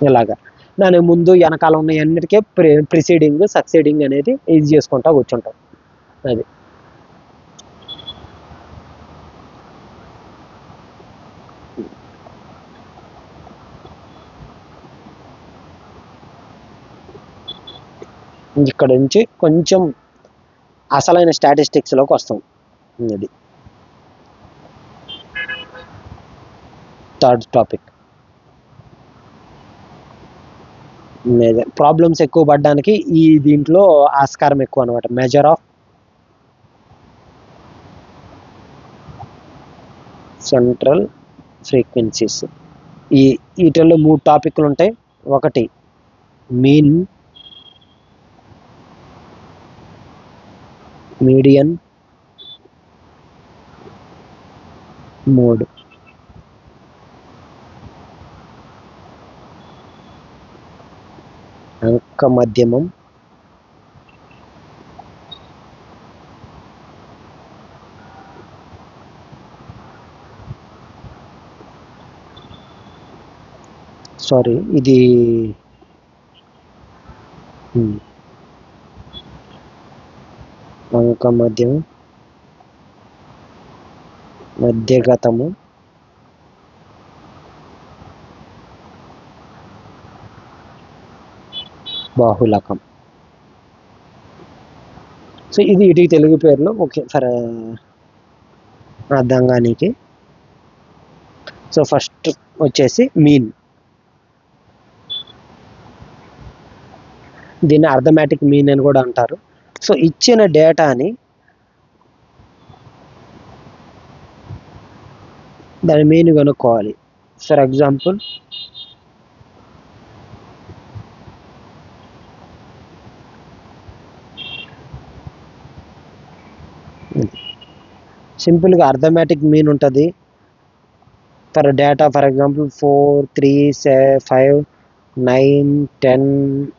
ఇలాగా దాని ముందు వెనకాల ఉన్న అన్నిటికీ ప్రిసీడింగ్ సక్సీడింగ్ అనేది ఇది చేసుకుంటా కూర్చుంటాం. అది ఇక్కడ నుంచి కొంచెం అసలైన స్టాటిస్టిక్స్లోకి వస్తాం. అది థర్డ్ టాపిక్. ప్రాబ్లమ్స్ ఎక్కువ పడడానికి ఈ దీంట్లో ఆస్కారం ఎక్కువ అనమాట. Measure of central frequencies. వీటిల్లో 3 టాపిక్లు ఉంటాయి. ఒకటి మీన్, మీడియన్, మోడ్. అంక మధ్యమం, సారీ ఇది అంక మధ్యమం, మధ్యగతము, బాహుళకం. సో ఇది వీటికి తెలుగు పేర్లు. ఓకే ఫర్ అర్థంగానికి. సో ఫస్ట్ వచ్చేసి మీన్. దీన్ని అర్థమెటిక్ మీన్ అని కూడా అంటారు. సో ఇచ్చిన డేటాని దాని మీన్ కనుక్కోవాలి. ఫర్ ఎగ్జాంపుల్ సింపుల్గా అర్థమెటిక్ మీన్ ఉంటుంది ఫర్ డేటా. For example 4, 3, 5, 9, 10,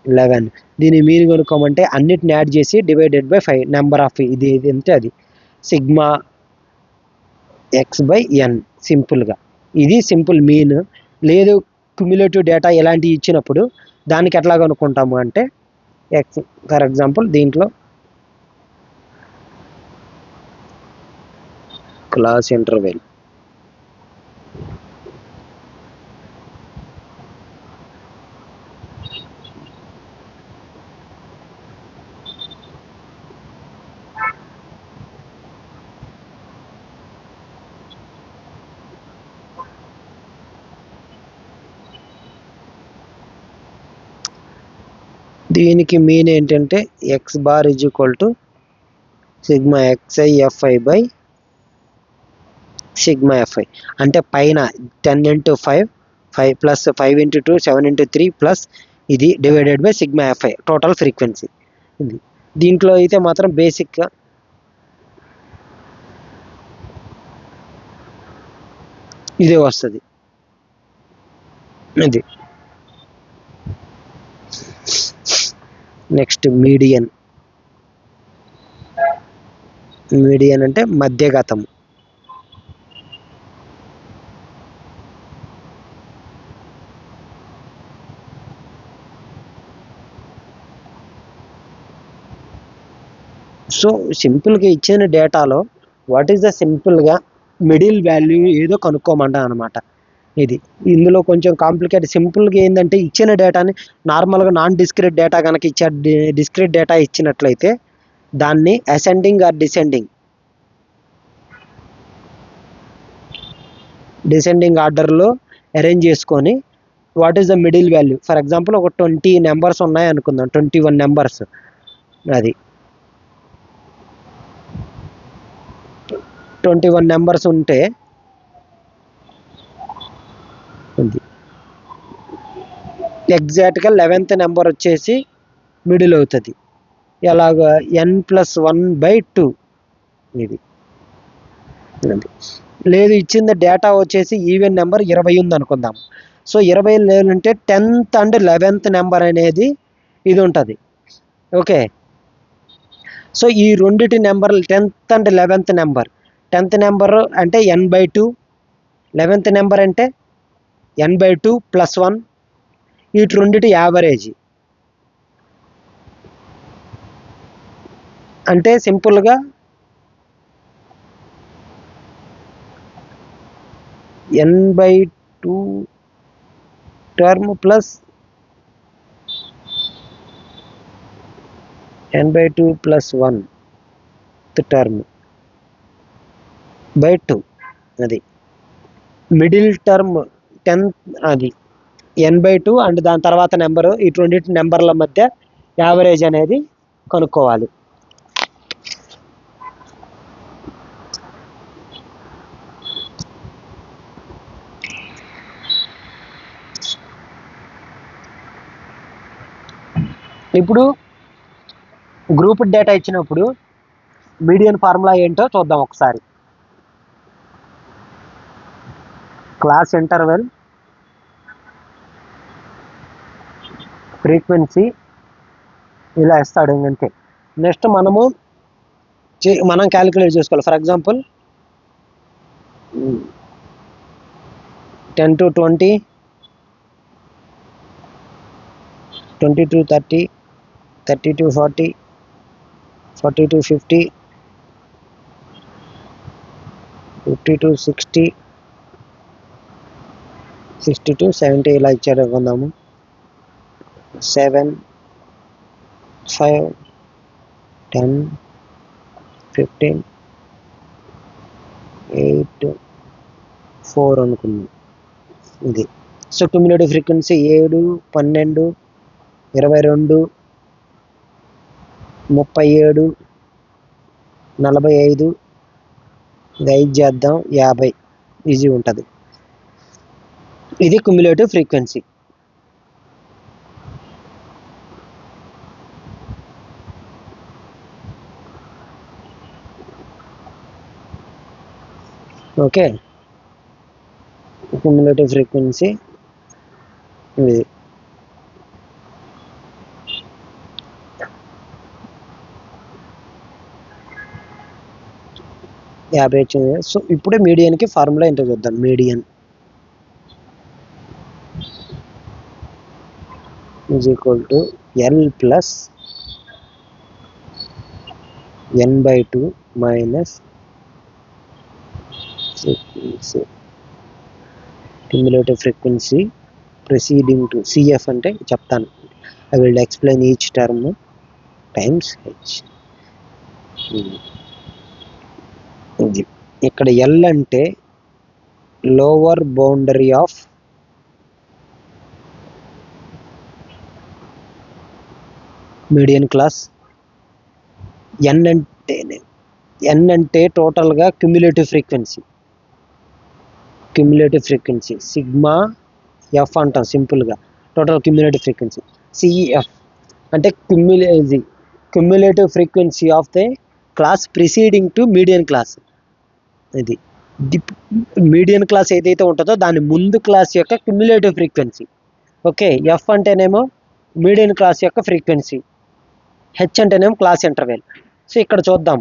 11. దీని మీన్ కనుక్కోమంటే అన్నిటిని యాడ్ చేసి డివైడెడ్ బై 5 నెంబర్ ఆఫ్ ఇది అంతే. అది సిగ్మా x/n సింపుల్గా. ఇది సింపుల్ మీన్. లేదు క్యుములేటివ్ డేటా ఇలాంటివి ఇచ్చినప్పుడు దానికి ఎట్లా కనుక్కుంటాము అంటే ఎక్స్. ఫర్ ఎగ్జాంపుల్ దీంట్లో క్లాస్ ఇంటర్వెల్, దీనికి మీన్ ఏంటంటే x bar is equal to sigma xi fi by sigma fi. అంటే పైన 10 into 5, 5 plus 5 into 2, 7 into 3 plus ఇది divided by sigma fi total frequency. ఇది దీంట్లో అయితే మాత్రం బేసిక్గా ఇదే వస్తుంది. ఇది నెక్స్ట్ మీడియన్. మీడియన్ అంటే మధ్యగతం. సో సింపుల్గా ఇచ్చిన డేటాలో వాట్ ఈస్ ద సింపుల్గా మిడిల్ వాల్యూ ఏదో కనుక్కోమంటా అనమాట. ఇది ఇందులో కొంచెం కాంప్లికేట్. సింపుల్గా ఏంటంటే ఇచ్చిన డేటాని నార్మల్గా నాన్ డిస్క్రీట్ డేటా కనుక డిస్క్రీట్ డేటా ఇచ్చినట్లయితే దాన్ని అసెండింగ్ ఆర్ డిసెండింగ్ ఆర్డర్లో అరేంజ్ చేసుకొని what is the middle value. For example ఒక 20 నెంబర్స్ ఉన్నాయి అనుకుందాం, 21 నెంబర్స్. అది 21 నెంబర్స్ ఉంటే ఎగ్జాక్ట్గా 11th నెంబర్ వచ్చేసి మిడిల్ అవుతుంది. ఎలాగ n+1/2. ఇది లేదు ఇచ్చింది డేటా వచ్చేసి ఈవెన్ నెంబర్ 20 ఉంది అనుకుందాం. సో 20 లేదంటే 10th అండ్ 11th నెంబర్ అనేది ఇది ఉంటుంది. ఓకే. సో ఈ రెండిటి నెంబర్లు 10th and 11th number. 10th number అంటే n/2, 11th నెంబర్ అంటే n/2 + 1, వీటి రెండిటి యావరేజ్. అంటే సింపుల్గా n/2 term plus n/2 + 1 term by 2. అది మిడిల్ టర్మ్ 10 అది n/2 అండ్ దాని తర్వాత నెంబరు, ఈ రెండింటి నెంబర్ల మధ్య యావరేజ్ అనేది కనుక్కోవాలి. ఇప్పుడు గ్రూప్ డేటా ఇచ్చినప్పుడు మీడియన్ ఫార్ములా ఏంటో చూద్దాం ఒకసారి. క్లాస్ ఇంటర్వెల్, ఫ్రీక్వెన్సీ ఇలా ఇస్తాడు అంతే. నెక్స్ట్ మనం క్యాలిక్యులేట్ చేసుకోవాలి. For example 10 to 20, 20 to 30, 30 to 40, 40 to 50, 50 to 60, 60 to 70 ఇలా ఇచ్చాడు అనుకుందాము. 7, 5, 10, 15, 8, 4 అనుకుందాం. ఇది సో క్యుములేటివ్ ఫ్రీక్వెన్సీ 7, 12, 22, 37, 45, ఇది 5 చేద్దాం 50 ఈజీ ఉంటుంది. ఇది cumulative frequency. Okay, cumulative frequency ఇది. యాభై వచ్చింది. సో ఇప్పుడే మీడియన్కి ఫార్ములా ఏంటో చూద్దాం. Median is equal to L plus n/2 minus frequency, cumulative frequency preceding to CF అంటే చెప్తాను. I will explain each term times H. ఇది ఇక్కడ L అంటే lower boundary of median class. N అంటే టోటల్గా క్యుములేటివ్ ఫ్రీక్వెన్సీ. సిగ్మా F అంటాం సింపుల్గా, total cumulative frequency. CF అంటే cumulative frequency of the class preceding to median class. ఇది median class ఏదైతే ఉంటుందో దాని ముందు క్లాస్ యొక్క క్యుములేటివ్ ఫ్రీక్వెన్సీ. ఓకే, F అంటేనేమో మీడియన్ క్లాస్ యొక్క ఫ్రీక్వెన్సీ, H అంటేనేమో క్లాస్ ఇంటర్వెల్. సో ఇక్కడ చూద్దాం.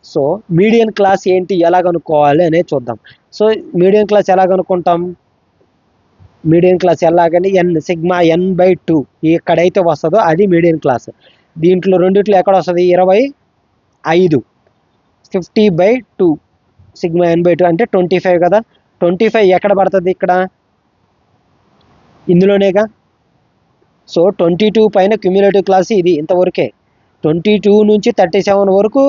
సో మీడియన్ క్లాస్ ఏంటి, ఎలా కనుక్కోవాలి అనేది చూద్దాం. సో మీడియన్ క్లాస్ ఎలా కనుక్కుంటాం? మీడియన్ క్లాస్ ఎలాగని సిగ్మా n/2 ఎక్కడైతే వస్తుందో అది మీడియన్ క్లాస్. దీంట్లో రెండిట్లో ఎక్కడ వస్తుంది? 25, 50/2 సిగ్మా n/2 అంటే 25 కదా. 25 ఎక్కడ పడుతుంది? ఇక్కడ ఇందులోనేగా. సో 22 పైన క్యుములేటివ్ క్లాస్ ఇది ఇంతవరకే. 22 నుంచి 37 వరకు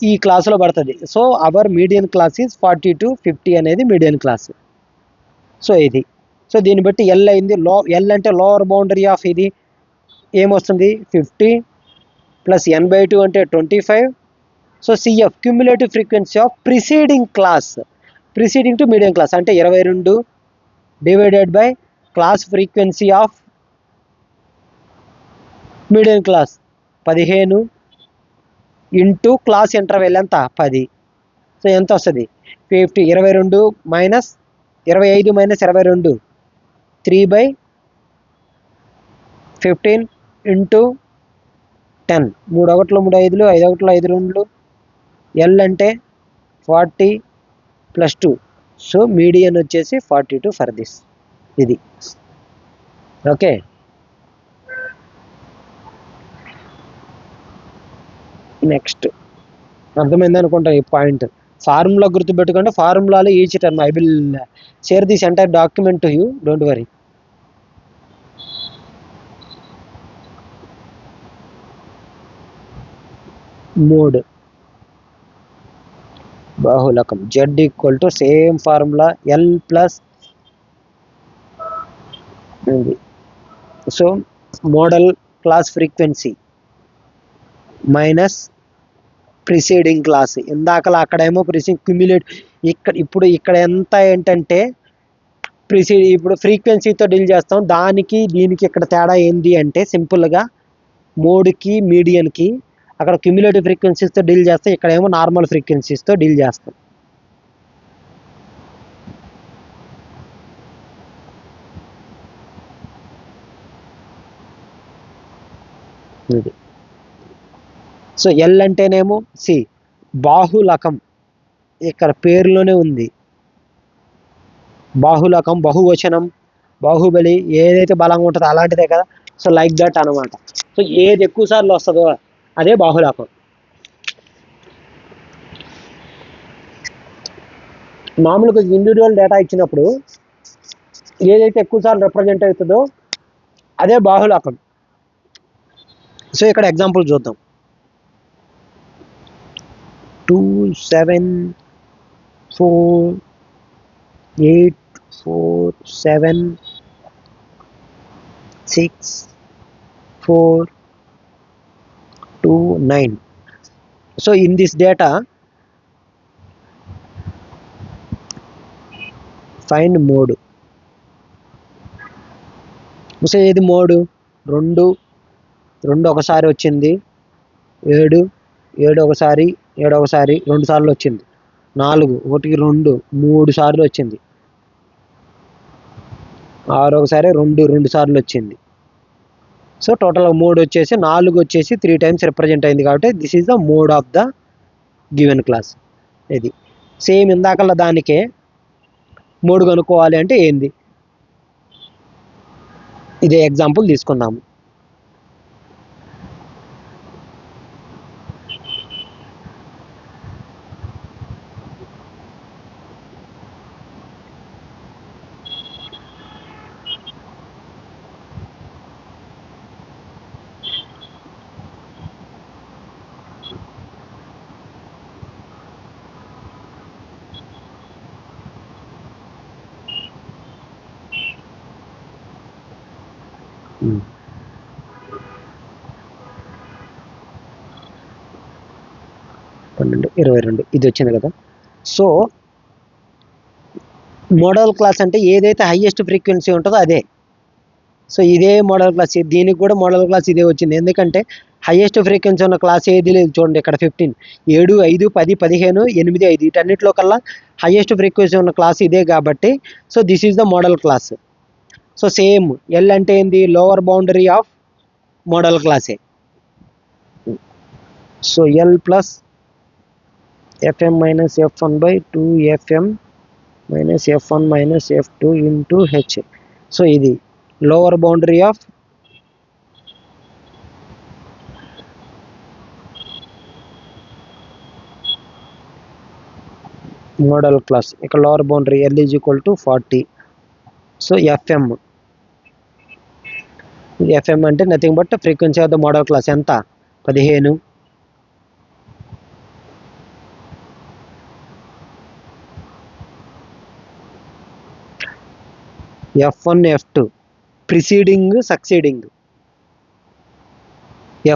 ఈ క్లాసులో పడుతుంది. So our median class is 40 to 50 అనేది మీడియన్ క్లాస్. సో ఇది. సో దీన్ని బట్టి ఎల్ అయింది. ఎల్ అంటే లోవర్ బౌండరీ ఆఫ్ ఇది ఏమొస్తుంది? 50 + n/2 అంటే 25. So CF cumulative frequency of preceding to median class అంటే 22 divided by class frequency of median class 15 into class interval ఎంత? 10. సో ఎంత వస్తుంది? 50. 25 మైనస్ 22 3/15 ఇంటూ 10. 3 ఒకట్లు 3 5లు 5 ఒకట్లు 5 2లు. ఎల్ అంటే 40 + 2. సో మీడియన్ వచ్చేసి 42 ఫర్ దిస్. ఇది ఓకే, నెక్స్ట్ అర్థమైంది అనుకుంటా ఈ పాయింట్. ఫార్ములా గుర్తుపెట్టుకుంటే ఫార్ములాలో each term I will share this entire document to you, don't worry. Mode బాహుళకం Z equal to same formula L plus ఉంది. So modal class frequency minus preceding class. ఇందాకలా అక్కడేమో cumulate, ఇక్కడ ఎంత ఏంటంటే ఇప్పుడు ఫ్రీక్వెన్సీతో డీల్ చేస్తాం, దానికి దీనికి ఇక్కడ తేడా ఏంది అంటే సింపుల్గా మోడ్కి మీడియన్కి అక్కడ క్యుములేటివ్ ఫ్రీక్వెన్సీస్తో డీల్ చేస్తాం, ఇక్కడేమో నార్మల్ ఫ్రీక్వెన్సీస్తో డీల్ చేస్తాం. ఇది సో ఎల్ అంటేనేమో బాహుళకం, ఇక్కడ పేరులోనే ఉంది బాహుళకం, బహువచనం, బాహుబలి, ఏదైతే బలంగా ఉంటుందో అలాంటిదే కదా. సో లైక్ దట్ అనమాట. సో ఏది ఎక్కువ సార్లు వస్తుందో అదే బాహుళకం. మామూలుగా ఇండివిజువల్ డేటా ఇచ్చినప్పుడు ఏదైతే ఎక్కువ సార్లు రిప్రజెంట్ అవుతుందో అదే బాహుళకం. సో ఇక్కడ ఎగ్జాంపుల్ చూద్దాం. 2 7 4 8 4 7 6 4 2 9. So in this data find mode. So ఏది మోడ్? 2 ఒకసారి వచ్చింది, 7 ఒకసారి, 7 ఒకసారి 2 సార్లు వచ్చింది, 4 1 2 3 సార్లు వచ్చింది, 6 ఒకసారి 2 సార్లు వచ్చింది. సో టోటల్ మోడ్ వచ్చేసి 4 వచ్చేసి 3 టైమ్స్ రిప్రజెంట్ అయింది, కాబట్టి this is the mode of the given class. ఇది సేమ్ ఇందాకల్లా దానికే మోడ్ కనుక్కోవాలి అంటే ఏంది, ఇదే ఎగ్జాంపుల్ తీసుకుందాము. పన్నెండు 22 ఇది వచ్చింది కదా. సో మోడల్ క్లాస్ అంటే ఏదైతే హైయెస్ట్ ఫ్రీక్వెన్సీ ఉంటుందో అదే. సో ఇదే మోడల్ క్లాస్, దీనికి కూడా మోడల్ క్లాస్ ఇదే వచ్చింది. ఎందుకంటే హైయెస్ట్ ఫ్రీక్వెన్సీ ఉన్న క్లాస్ ఏది లేదు. చూడండి ఇక్కడ 15 7 5 10 15 8 5 వీటన్నిటిలో కల్లా హైయెస్ట్ ఫ్రీక్వెన్సీ ఉన్న క్లాస్ ఇదే కాబట్టి so this is the modal class. So same L అంటే ఏంది, లోవర్ బౌండరీ ఆఫ్ మోడల్ క్లాసే. So L plus fm minus f1/2 fm minus f1 minus f2 into h. So ఇది lower boundary of modal class. ఇక్కడ lower boundary L is equal to 40. So FM అంటే nothing but frequency of the modal class. ఎంత? 15. F1 F2 preceding succeeding.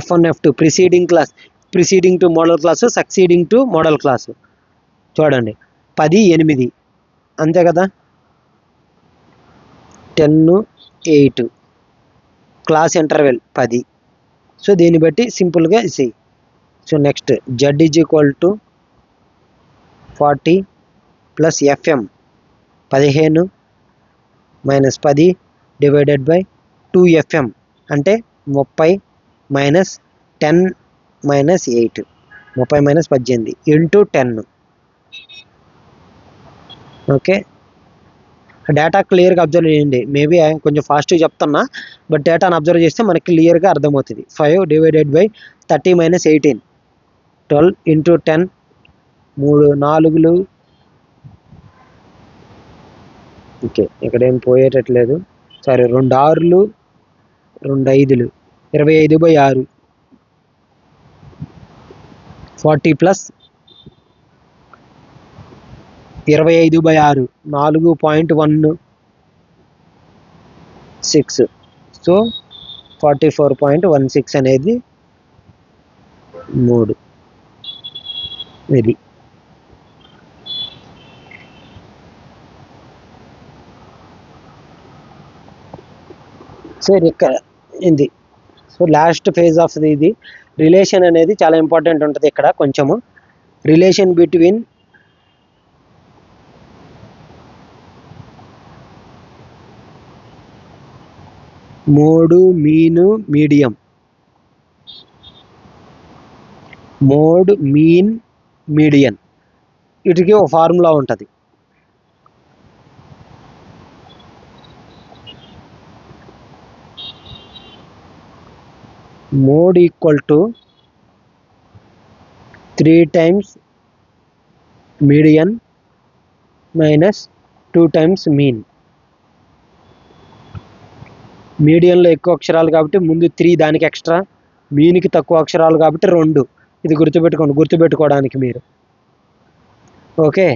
F1 F2 preceding class, preceding to model class, succeeding to model class. చూడండి 10 8 అంతే కదా, 10 8 class interval 10. So దీన్ని బట్టి సింపుల్గా see. So next Z is equal to 40 plus FM 15 minus 10 divided by 2fm అంటే 30 minus 10 minus 8 30 minus 18 into 10. Okay, data క్లియర్గా observe చేయండి. Maybe కొంచెం ఫాస్ట్గా చెప్తున్నా, బట్ డేటాను అబ్జర్వ్ చేస్తే మనకి క్లియర్గా అర్థమవుతుంది. 5 డివైడెడ్ బై 30 మైనస్ 18, 12 ఇంటూ 10, 3 4లు, ఓకే ఇక్కడ ఏం పోయేటట్లేదు, సరే 2 6లు, 2 5లు, 25/6, 40 ప్లస్ 25/6, 4.16. సో 44.16 అనేది 3. ఇది సో ఇక్కడ ఇది. సో లాస్ట్ ఫేజ్ ఆఫ్ ఇది రిలేషన్ అనేది చాలా ఇంపార్టెంట్ ఉంటుంది. ఇక్కడ కొంచెము relation between mode, mean, medium. Mode, mean, median, వీటికి ఒక ఫార్ములా ఉంటుంది. Mode equal to 3 times median minus 2 times mean. మీడియన్లో ఎక్కువ అక్షరాలు కాబట్టి ముందు 3, దానికి ఎక్స్ట్రా. మీన్కి తక్కువ అక్షరాలు కాబట్టి 2. ఇది గుర్తుపెట్టుకోవడానికి మీరు. ఓకే,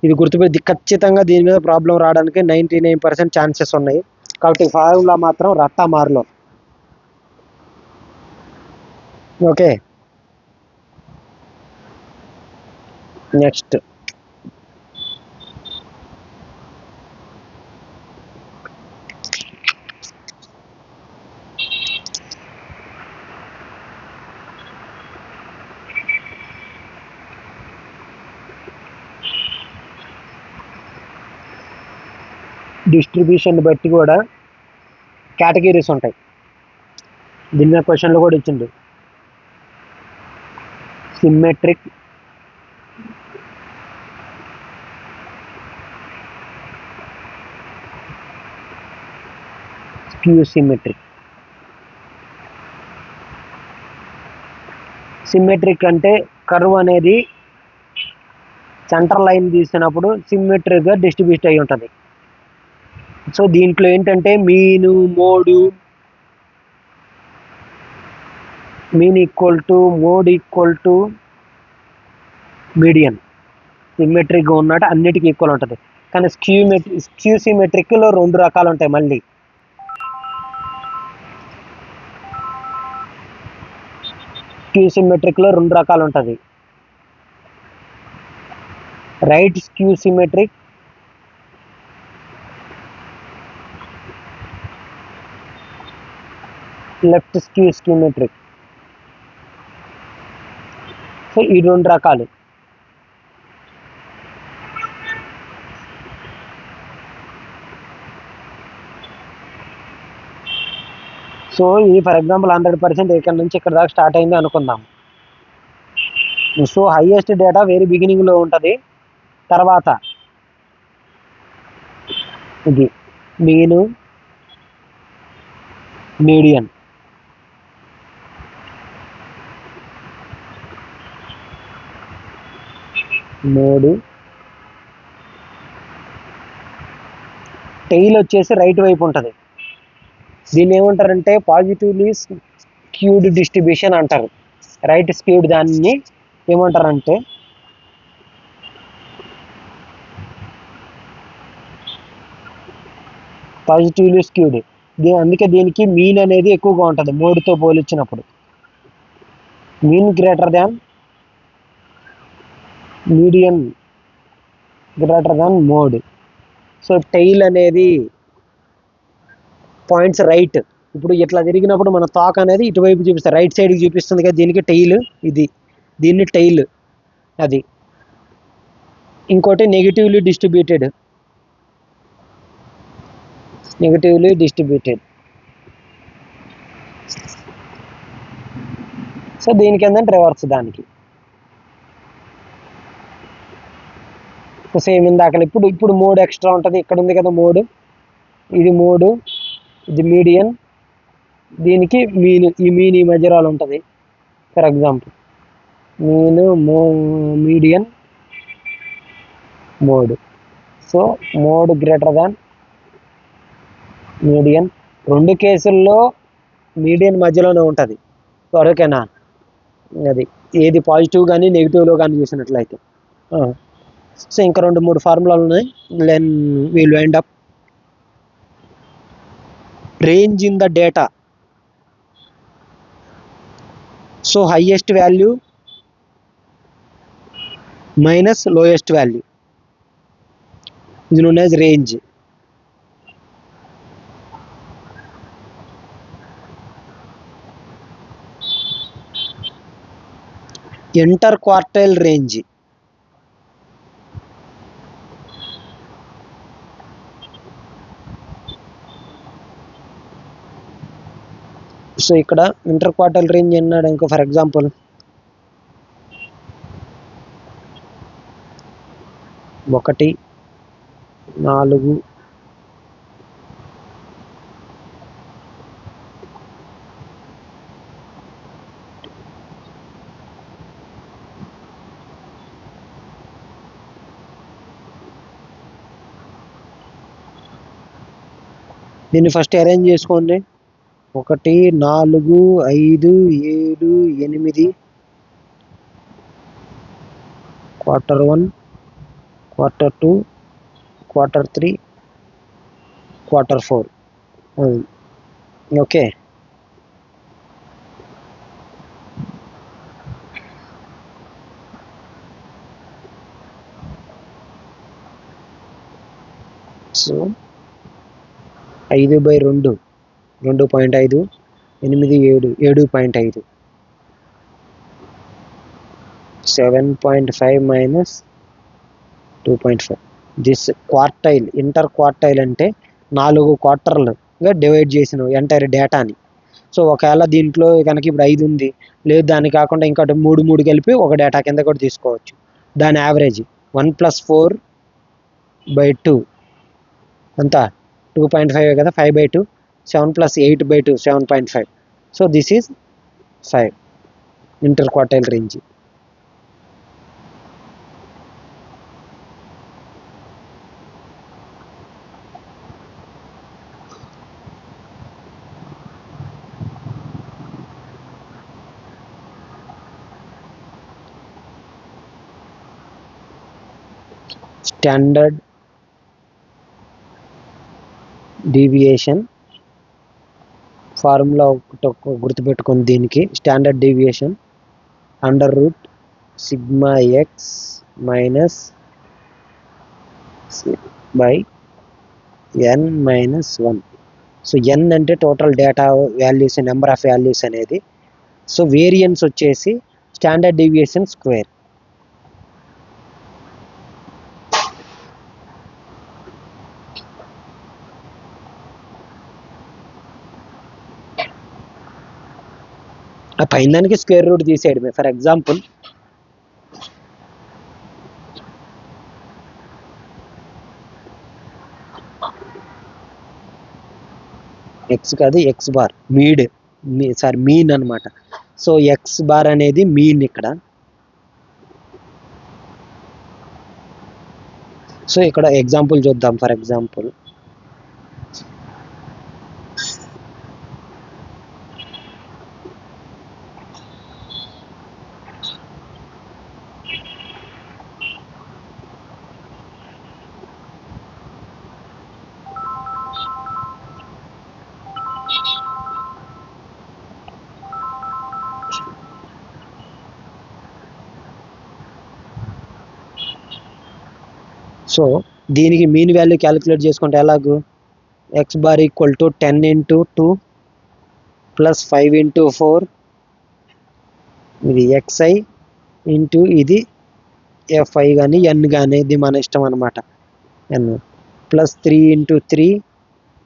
ఇది గుర్తుపెట్టి ఖచ్చితంగా దీని మీద ప్రాబ్లం రావడానికి 99% ఛాన్సెస్ ఉన్నాయి. కాబట్టి ఫార్ములా మాత్రం రట్టా మారులో. ఓకే, నెక్స్ట్ డిస్ట్రిబ్యూషన్ బట్టి కూడా కేటగిరీస్ ఉంటాయి. దీని మీద క్వశ్చన్లు కూడా ఇచ్చిండు. Symmetric, skew symmetric. సిమ్మెట్రిక్ అంటే కర్వ్ అనేది సెంటర్ లైన్ తీసినప్పుడు సిమ్మెట్రిక్గా డిస్ట్రిబ్యూట్ అయి ఉంటుంది. సో దీంట్లో ఏంటంటే mean equal to mode equal to median. సిమ్మెట్రిక్గా ఉన్నట్టు అన్నిటికీ ఈక్వల్ ఉంటుంది. కానీ స్క్యూ సిమెట్రిక్లో 2 రకాలు ఉంటాయి. మళ్ళీ స్క్యూ సిమెట్రిక్లో 2 రకాలు ఉంటుంది. Right skew symmetric, left skew symmetric. So ఈ 2 రకాలు. సో ఇది ఫర్ ఎగ్జాంపుల్ 100% ఇక్కడ నుంచి ఇక్కడ దాకా స్టార్ట్ అయింది అనుకుందాం. సో హైయెస్ట్ డేటా వెరీ బిగినింగ్లో ఉంటుంది. తర్వాత ఇది మీను, మీడియన్, మోడు, టెయిల్ వచ్చేసి రైట్ వైపు ఉంటుంది. దీన్ని ఏమంటారంటే పాజిటివ్లీ స్క్యూడ్ డిస్ట్రిబ్యూషన్ అంటారు. రైట్ స్క్యూడ్ దాన్ని ఏమంటారంటే పాజిటివ్లీ స్క్యూడ్. అందుకే దీనికి మీన్ అనేది ఎక్కువగా ఉంటుంది మోడ్తో పోల్చినప్పుడు. Mean greater than median greater than mode. So tail అనేది పాయింట్స్ రైట్. ఇప్పుడు ఇట్లా తిరిగినప్పుడు మన తోక అనేది ఇటువైపు చూపిస్తుంది, రైట్ సైడ్కి చూపిస్తుంది కదా, దీనికి టెయిల్. దీన్ని టెయిల్. అది ఇంకోటి నెగిటివ్లీ డిస్ట్రిబ్యూటెడ్. సో దీనికి ఏంటంటే రివర్స్ దానికి. సేమ్ ఇందాక ఇప్పుడు 3 ఎక్స్ట్రా ఉంటుంది, ఇక్కడ ఉంది కదా 3, ఇది 3, ఇది మీడియన్, దీనికి మీన్, ఈ మీన్ ఈ మధ్యలో ఉంటుంది. For example median mode. So mode greater than median. రెండు కేసుల్లో మీడియన్ మధ్యలోనే ఉంటుంది. ఓకేనా? అది ఏది పాజిటివ్ కానీ నెగిటివ్లో కానీ చూసినట్లయితే. సో ఇంకా 2-3 ఫార్ములాలు ఉన్నాయి. Then will wind up. Range in the data. So highest value minus lowest value is known as range. Interquartile range. సో ఇక్కడ ఇంటర్క్వార్టైల్ రేంజ్ అన్నాడు. ఇంకో ఫర్ ఎగ్జాంపుల్ 1, 4, దీన్ని ఫస్ట్ అరేంజ్ చేసుకోండి. 1, 4, 5, 7, 8, Q1, Q2, Q3, Q4. Okay. So 5/2 2.5, 8, 7.5, 7.5 minus 2.5. This quartile. Inter quartile అంటే 4 క్వార్టర్లుగా divide చేసిన entire డేటాని. So ఒకవేళ దీంట్లో కనుక ఇప్పుడు 5 ఉంది, లేదు దాన్ని కాకుండా ఇంకా 3 కలిపి ఒక డేటా కింద కూడా తీసుకోవచ్చు. దాని యావరేజ్ 1+4/2 అంతా 2.5 కదా, 5/2, 7 + 8/2 7.5. So this is 5 interquartile range. Standard deviation formula ఒకటి గుర్తుపెట్టుకుని, దీనికి standard deviation √σx - n-1. So n అంటే total data values, number of values అనేది. సో వేరియన్స్ వచ్చేసి స్టాండర్డ్ డీవియేషన్ స్క్వేర్. ఆ పైన దానికి స్క్వేర్ రూట్ తీసేయడమే. ఫర్ ఎగ్జాంపుల్ ఎక్స్ కాదు, ఎక్స్ బార్ మీన్ అనమాట. సో ఎక్స్ బార్ అనేది మీన్ ఇక్కడ. సో ఇక్కడ ఎగ్జాంపుల్ చూద్దాం. ఫర్ ఎగ్జాంపుల్ సో దీనికి మీన్ వాల్యూ క్యాలిక్యులేట్ చేసుకుంటే ఎలాగూ, ఎక్స్ బార్ ఈక్వల్ టు 10 × 2 + 5 × 4, ఇది xi ఇంటూ ఇది fi కానీ n కానీ, ఇది మన ఇష్టం అనమాట. n +3 × 3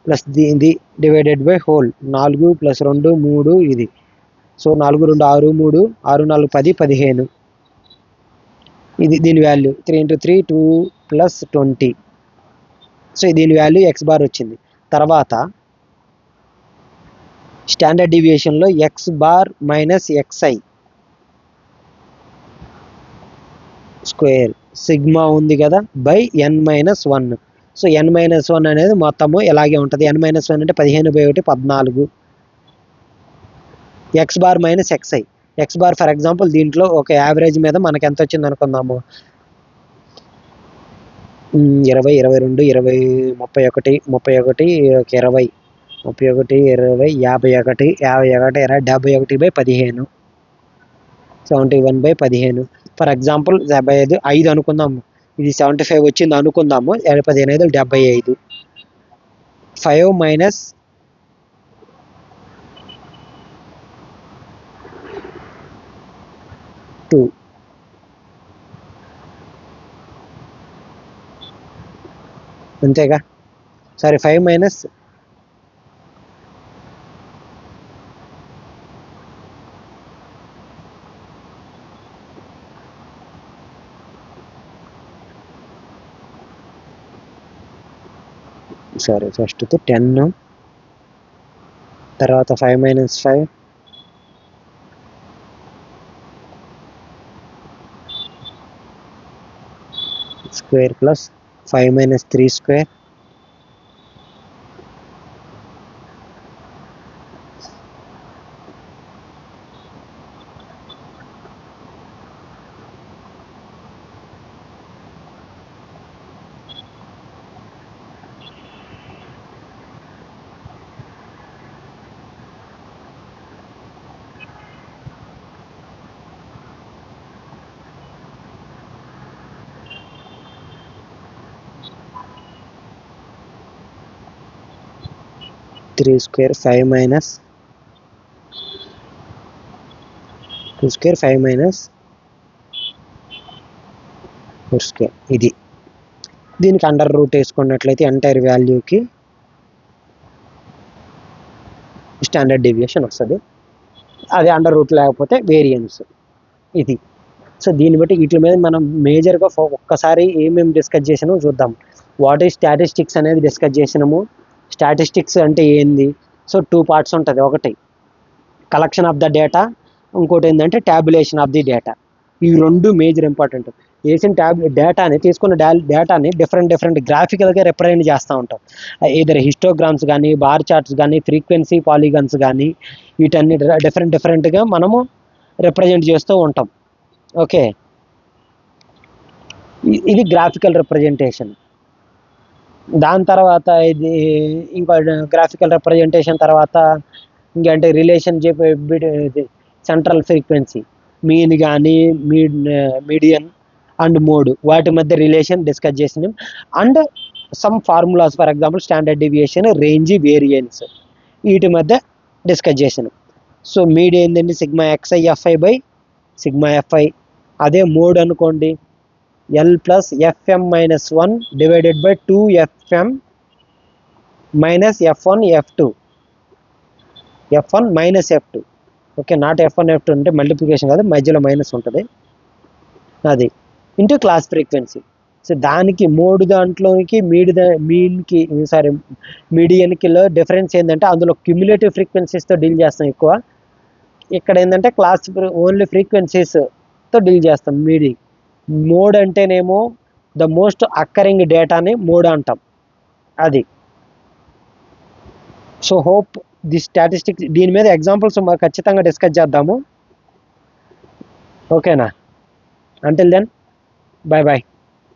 ప్లస్ ఇది డివైడెడ్ బై హోల్ 4 + 2 3 ఇది. సో 4 2 6 3 6 4 10 15. ఇది దీని వాల్యూ 3 × 3 2 + 20. సో దీని వాల్యూ ఎక్స్ బార్ వచ్చింది. తర్వాత స్టాండర్డ్ డీవియేషన్లో x bar minus xi square sigma ఉంది కదా బై n-1. సో n-1 అనేది మొత్తము ఎలాగే ఉంటుంది. n-1 అంటే 15/1 14. X bar minus xi. X bar for example దీంట్లో ఒక యావరేజ్ మీద మనకి ఎంత వచ్చింది అనుకుందాము, 20 22 20 31 31 20 31 20 51 51 71/15 71/15. ఫర్ ఎగ్జాంపుల్ 75 అనుకుందాము. ఇది 75 వచ్చింది అనుకుందాము. 15 75. 5 మైనస్ 2 అంతేగా. సారీ 5 మైనస్ ఫస్ట్ 10, తర్వాత 5 minus 5 square plus 5 minus 3 square square 5 minus 2 square 5 minus 4 square. ఇది దీనికి అండర్ రూట్ వేసుకున్నట్లయితే ఎంటైర్ వాల్యూకి స్టాండర్డ్ డీవియేషన్ వస్తుంది. అది అండర్ రూట్ లేకపోతే వేరియన్స్. ఇది. సో దీన్ని బట్టి వీటి మీద మనం మేజర్గా ఒక్కసారి ఏమేమి డిస్కస్ చేసినామో చూద్దాం. వాట్ ఈజ్ స్టాటిస్టిక్స్ అనేది డిస్కస్ చేసినాము. స్టాటిస్టిక్స్ అంటే ఏంది? సో 2 పార్ట్స్ ఉంటుంది. ఒకటి కలెక్షన్ ఆఫ్ ద డేటా, ఇంకోటి ఏంటంటే ట్యాబులేషన్ ఆఫ్ ది డేటా. ఇవి 2 మేజర్ ఇంపార్టెంట్. వేసిన డేటాని తీసుకున్న డేటాని డిఫరెంట్ గ్రాఫికల్గా రిప్రజెంట్ చేస్తూ ఉంటాం. ఏదైనా హిస్టోగ్రామ్స్ కానీ, బార్ చార్ట్స్ కానీ, ఫ్రీక్వెన్సీ పాలిగన్స్ కానీ, వీటన్ని డిఫరెంట్గా మనము రిప్రజెంట్ చేస్తూ ఉంటాం. ఓకే, ఇది గ్రాఫికల్ రిప్రజెంటేషన్. దాని తర్వాత ఇది ఇంకో గ్రాఫికల్ రిప్రజెంటేషన్ తర్వాత ఇంకంటే రిలేషన్షిప్ సెంట్రల్ ఫ్రీక్వెన్సీ, మీన్ కానీ మీడియన్ అండ్ మోడ్, వాటి మధ్య రిలేషన్ డిస్కస్ చేసినాం. And some formulas, for example standard deviation, range, variance, వీటి మధ్య డిస్కస్ చేసినాం. సో మీడ్ ఏంటంటే sigma XI FI by sigma FI. అదే మోడ్ అనుకోండి, L plus Fm minus 1 divided by 2Fm minus F1 F2. F1 minus F2. Okay, not F1 F2 అంటే multiplication కాదు, మధ్యలో minus ఉంటుంది. అది ఇంటూ క్లాస్ ఫ్రీక్వెన్సీ. సో దానికి mode దాంట్లోకి మీడియన్కిలో difference ఏంటంటే అందులో క్యుములేటివ్ ఫ్రీక్వెన్సీస్తో డీల్ చేస్తాం ఎక్కువ. ఇక్కడ ఏంటంటే క్లాస్ ఓన్లీ ఫ్రీక్వెన్సీస్తో డీల్ చేస్తాం. మోడ్ అంటేనేమో ద మోస్ట్ అక్కరింగ్ డేటాని మోడ్ అంటాం. అది. సో హోప్ ది స్టాటిస్టిక్స్, దీని మీద ఎగ్జాంపుల్స్ ఖచ్చితంగా డిస్కస్ చేద్దాము. ఓకేనా? Until then, bye bye.